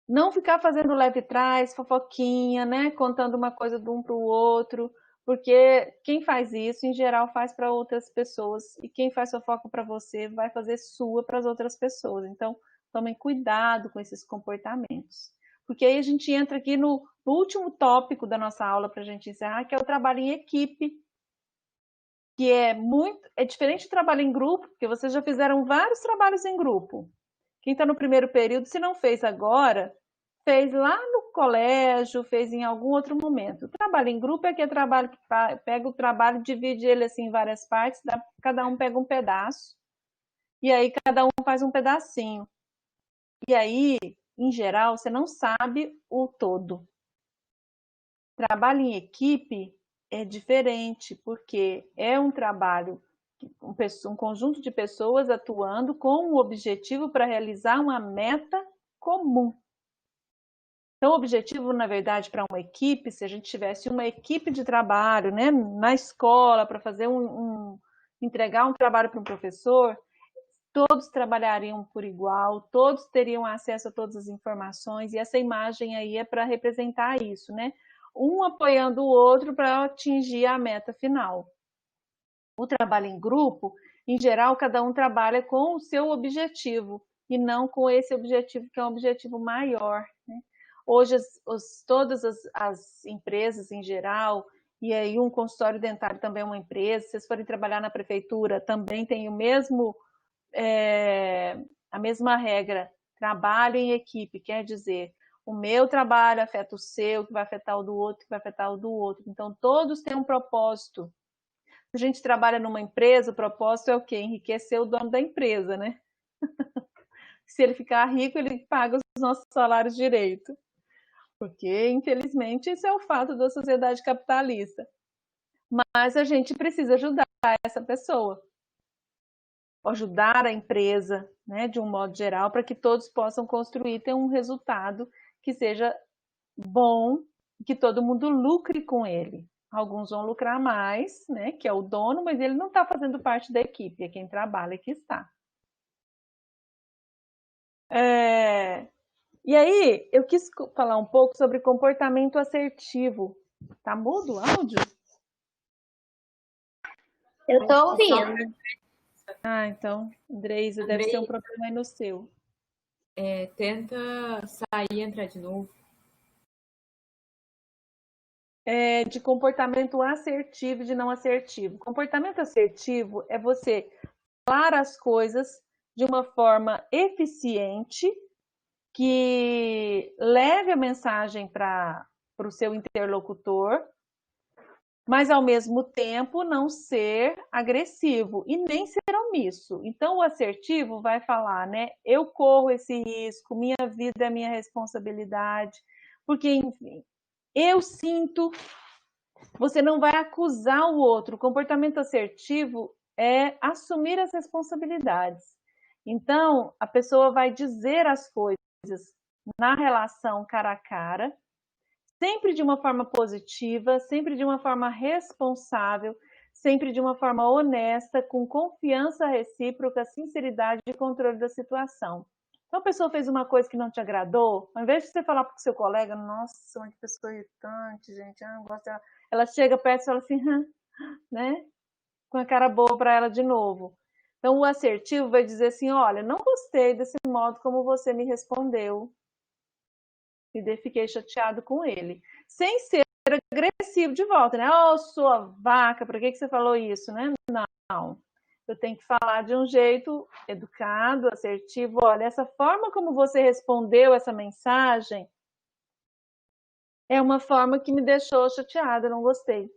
Não ficar fazendo leve trás, fofoquinha, né? Contando uma coisa de um para o outro, porque quem faz isso, em geral, faz para outras pessoas, e quem faz fofoca para você vai fazer sua para as outras pessoas. Então, tomem cuidado com esses comportamentos. Porque aí a gente entra aqui no último tópico da nossa aula para a gente encerrar, que é o trabalho em equipe, que é diferente do trabalho em grupo, porque vocês já fizeram vários trabalhos em grupo. Quem está no primeiro período, se não fez agora, fez lá no colégio, fez em algum outro momento. O trabalho em grupo é aquele trabalho que pega o trabalho, divide ele assim em várias partes, cada um pega um pedaço, e aí cada um faz um pedacinho. E aí, em geral, você não sabe o todo. Trabalho em equipe é diferente, porque é um trabalho, um conjunto de pessoas atuando com um objetivo para realizar uma meta comum. Então, o objetivo, na verdade, para uma equipe, se a gente tivesse uma equipe de trabalho, né, na escola, para fazer entregar um trabalho para um professor, todos trabalhariam por igual, todos teriam acesso a todas as informações, e essa imagem aí é para representar isso, né? Um apoiando o outro para atingir a meta final. O trabalho em grupo, em geral, cada um trabalha com o seu objetivo, e não com esse objetivo que é um objetivo maior, né? Hoje, todas as empresas, em geral, e aí um consultório dentário também é uma empresa, se vocês forem trabalhar na prefeitura, também tem o mesmo, a mesma regra, trabalho em equipe, quer dizer, o meu trabalho afeta o seu, que vai afetar o do outro, que vai afetar o do outro. Então, todos têm um propósito. Se a gente trabalha numa empresa, o propósito é o quê? Enriquecer o dono da empresa, né? Se ele ficar rico, ele paga os nossos salários direito. Porque, infelizmente, esse é o fato da sociedade capitalista. Mas a gente precisa ajudar essa pessoa, ajudar a empresa, né, de um modo geral, para que todos possam construir, ter um resultado que seja bom, que todo mundo lucre com ele. Alguns vão lucrar mais, né, que é o dono, mas ele não está fazendo parte da equipe, é quem trabalha que está. E aí, eu quis falar um pouco sobre comportamento assertivo. Tá mudo o áudio? Eu tô ouvindo. Ah, então, Andreisa, deve ser um problema aí no seu. Tenta sair e entrar de novo. De comportamento assertivo e de não assertivo. Comportamento assertivo é você falar as coisas de uma forma eficiente, que leve a mensagem para o seu interlocutor, mas ao mesmo tempo não ser agressivo e nem ser omisso. Então o assertivo vai falar, né? Eu corro esse risco, minha vida é minha responsabilidade, porque, enfim, eu sinto. Você não vai acusar o outro. O comportamento assertivo é assumir as responsabilidades. Então, a pessoa vai dizer as coisas na relação cara a cara, sempre de uma forma positiva, sempre de uma forma responsável, sempre de uma forma honesta, com confiança recíproca, sinceridade e controle da situação. Então, a pessoa fez uma coisa que não te agradou, ao invés de você falar para o seu colega, nossa, que pessoa irritante, gente, eu não gosto dela. Ela chega perto e fala assim, né? Com a cara boa para ela de novo. Então, o assertivo vai dizer assim, olha, não gostei desse modo como você me respondeu, e fiquei chateado com ele. Sem ser agressivo de volta, né? Oh, sua vaca, por que você falou isso, né? Não. Eu tenho que falar de um jeito educado, assertivo. Olha, essa forma como você respondeu essa mensagem é uma forma que me deixou chateada, não gostei.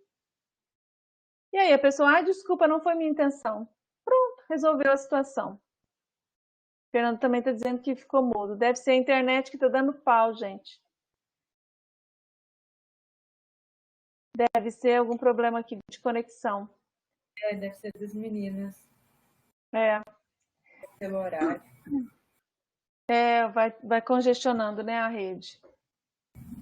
E aí a pessoa, desculpa, não foi minha intenção. Pronto, resolveu a situação. O Fernando também está dizendo que ficou mudo. Deve ser a internet que está dando pau, gente. Deve ser algum problema aqui de conexão. Deve ser das meninas. Pelo horário. Vai congestionando, né, a rede.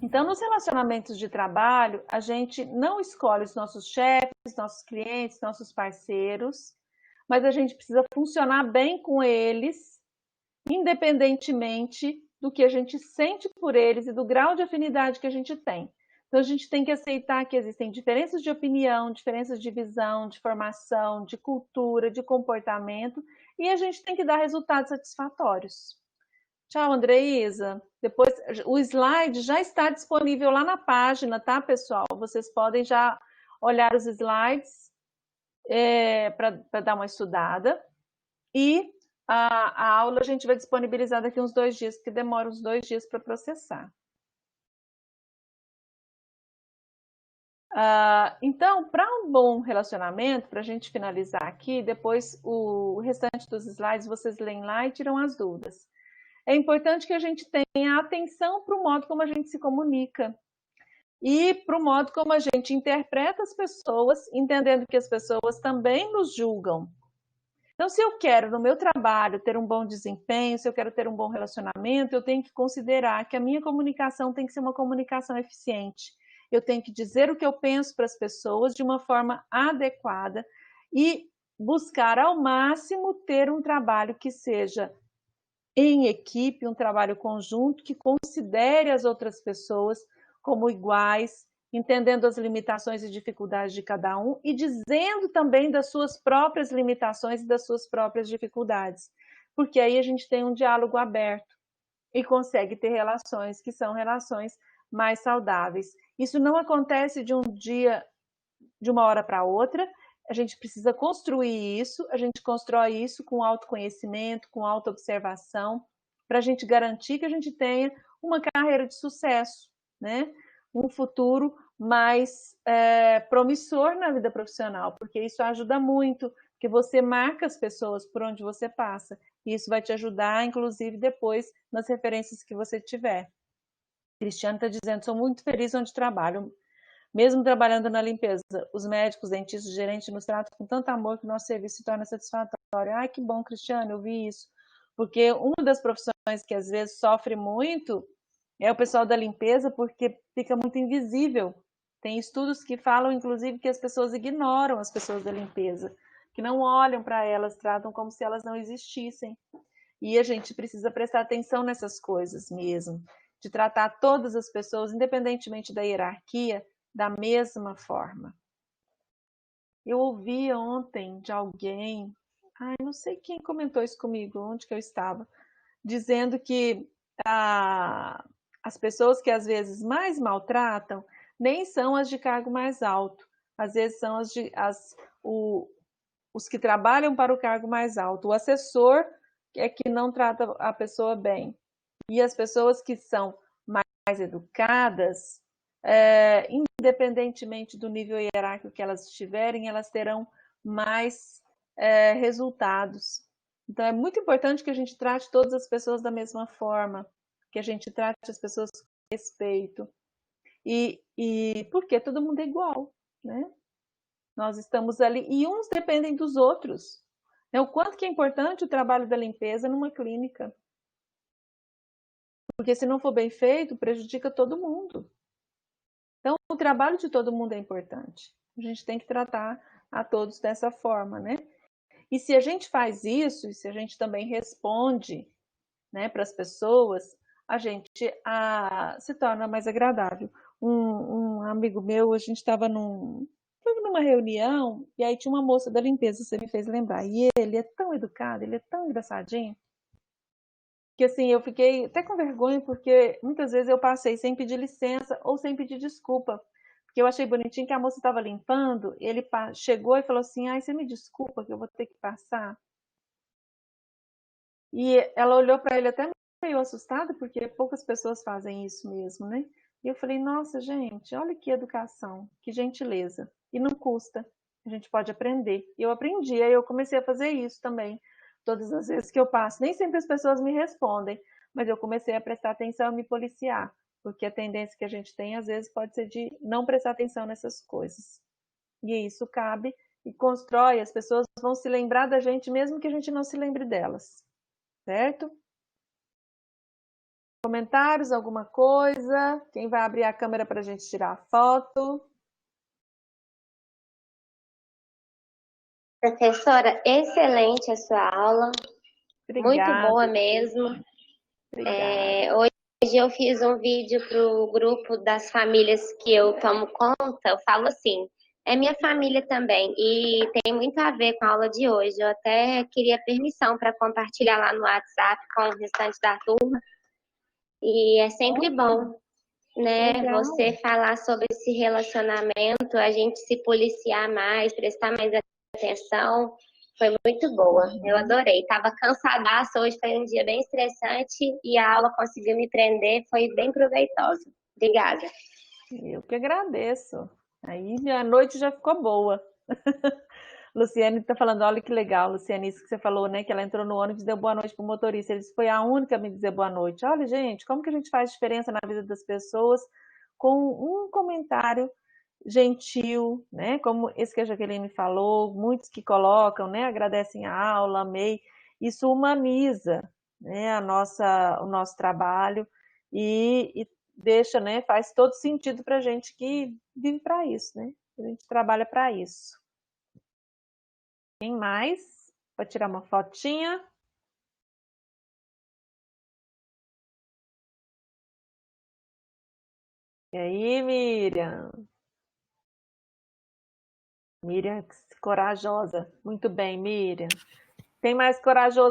Então, nos relacionamentos de trabalho, a gente não escolhe os nossos chefes, nossos clientes, nossos parceiros, mas a gente precisa funcionar bem com eles, independentemente do que a gente sente por eles e do grau de afinidade que a gente tem. Então, a gente tem que aceitar que existem diferenças de opinião, diferenças de visão, de formação, de cultura, de comportamento, e a gente tem que dar resultados satisfatórios. Tchau, Andreísa. Depois, o slide já está disponível lá na página, tá, pessoal? Vocês podem já olhar os slides para dar uma estudada. E a aula a gente vai disponibilizar daqui uns 2 dias, porque demora uns 2 dias para processar. Então, para um bom relacionamento, para a gente finalizar aqui, depois o restante dos slides vocês leem lá e tiram as dúvidas. É importante que a gente tenha atenção para o modo como a gente se comunica e para o modo como a gente interpreta as pessoas, entendendo que as pessoas também nos julgam. Então, se eu quero no meu trabalho ter um bom desempenho, se eu quero ter um bom relacionamento, eu tenho que considerar que a minha comunicação tem que ser uma comunicação eficiente. Eu tenho que dizer o que eu penso para as pessoas de uma forma adequada e buscar ao máximo ter um trabalho que seja em equipe, um trabalho conjunto que considere as outras pessoas como iguais, entendendo as limitações e dificuldades de cada um e dizendo também das suas próprias limitações e das suas próprias dificuldades, porque aí a gente tem um diálogo aberto e consegue ter relações que são relações mais saudáveis. Isso não acontece de um dia de uma hora para outra. A gente precisa construir isso, a gente constrói isso com autoconhecimento, com autoobservação, para a gente garantir que a gente tenha uma carreira de sucesso, né? Um futuro mais promissor na vida profissional, porque isso ajuda muito, porque você marca as pessoas por onde você passa, e isso vai te ajudar, inclusive, depois, nas referências que você tiver. Cristiano está dizendo, sou muito feliz onde trabalho. Mesmo trabalhando na limpeza, os médicos, dentistas, gerentes nos tratam com tanto amor que o nosso serviço se torna satisfatório. Ai, que bom, Cristiano, eu vi isso. Porque uma das profissões que às vezes sofre muito é o pessoal da limpeza, porque fica muito invisível. Tem estudos que falam, inclusive, que as pessoas ignoram as pessoas da limpeza, que não olham para elas, tratam como se elas não existissem. E a gente precisa prestar atenção nessas coisas mesmo, de tratar todas as pessoas, independentemente da hierarquia, da mesma forma. Eu ouvi ontem de alguém, não sei quem comentou isso comigo, onde que eu estava, dizendo que as pessoas que às vezes mais maltratam nem são as de cargo mais alto, às vezes são os que trabalham para o cargo mais alto. O assessor é que não trata a pessoa bem. E as pessoas que são mais educadas, independentemente do nível hierárquico que elas estiverem, elas terão mais resultados. Então, é muito importante que a gente trate todas as pessoas da mesma forma, que a gente trate as pessoas com respeito. E porque todo mundo é igual, né? Nós estamos ali, e uns dependem dos outros. O quanto que é importante o trabalho da limpeza numa clínica. Porque se não for bem feito, prejudica todo mundo. Então, o trabalho de todo mundo é importante. A gente tem que tratar a todos dessa forma, né? E se a gente faz isso, e se a gente também responde, né, para as pessoas, a gente se torna mais agradável. Um amigo meu, a gente estava numa reunião, e aí tinha uma moça da limpeza, você me fez lembrar. E ele é tão educado, ele é tão engraçadinho, que assim, eu fiquei até com vergonha, porque muitas vezes eu passei sem pedir licença ou sem pedir desculpa. Porque eu achei bonitinho que a moça estava limpando, ele chegou e falou assim, ai, você me desculpa que eu vou ter que passar. E ela olhou para ele até meio assustada, porque poucas pessoas fazem isso mesmo, né? E eu falei, nossa, gente, olha que educação, que gentileza. E não custa, a gente pode aprender. E eu aprendi, aí eu comecei a fazer isso também. Todas as vezes que eu passo, nem sempre as pessoas me respondem, mas eu comecei a prestar atenção e me policiar, porque a tendência que a gente tem, às vezes, pode ser de não prestar atenção nessas coisas. E isso cabe e constrói, as pessoas vão se lembrar da gente, mesmo que a gente não se lembre delas. Certo? Comentários, alguma coisa? Quem vai abrir a câmera para a gente tirar a foto? Professora, excelente a sua aula. Obrigada. Muito boa mesmo. Hoje eu fiz um vídeo para o grupo das famílias que eu tomo conta. Eu falo assim, é minha família também e tem muito a ver com a aula de hoje. Eu até queria permissão para compartilhar lá no WhatsApp com o restante da turma. E é sempre bom, né? Legal. Você falar sobre esse relacionamento, a gente se policiar mais, prestar mais atenção. Foi muito boa, eu adorei. Estava cansadaça, hoje foi um dia bem estressante e a aula conseguiu me prender, foi bem proveitosa. Obrigada. Eu que agradeço. Aí a noite já ficou boa. Luciane está falando, olha que legal, Luciane, isso que você falou, né? Que ela entrou no ônibus e deu boa noite para o motorista. Ele disse, foi a única a me dizer boa noite. Olha, gente, como que a gente faz diferença na vida das pessoas com um comentário gentil, né? Como esse que a Jaqueline falou, muitos que colocam, né? Agradecem a aula, amei. Isso humaniza, né? O nosso trabalho e deixa, né? Faz todo sentido para a gente que vive para isso, né? A gente trabalha para isso. Quem mais? Vou tirar uma fotinha. E aí, Miriam? Miriam, corajosa. Muito bem, Miriam. Tem mais corajoso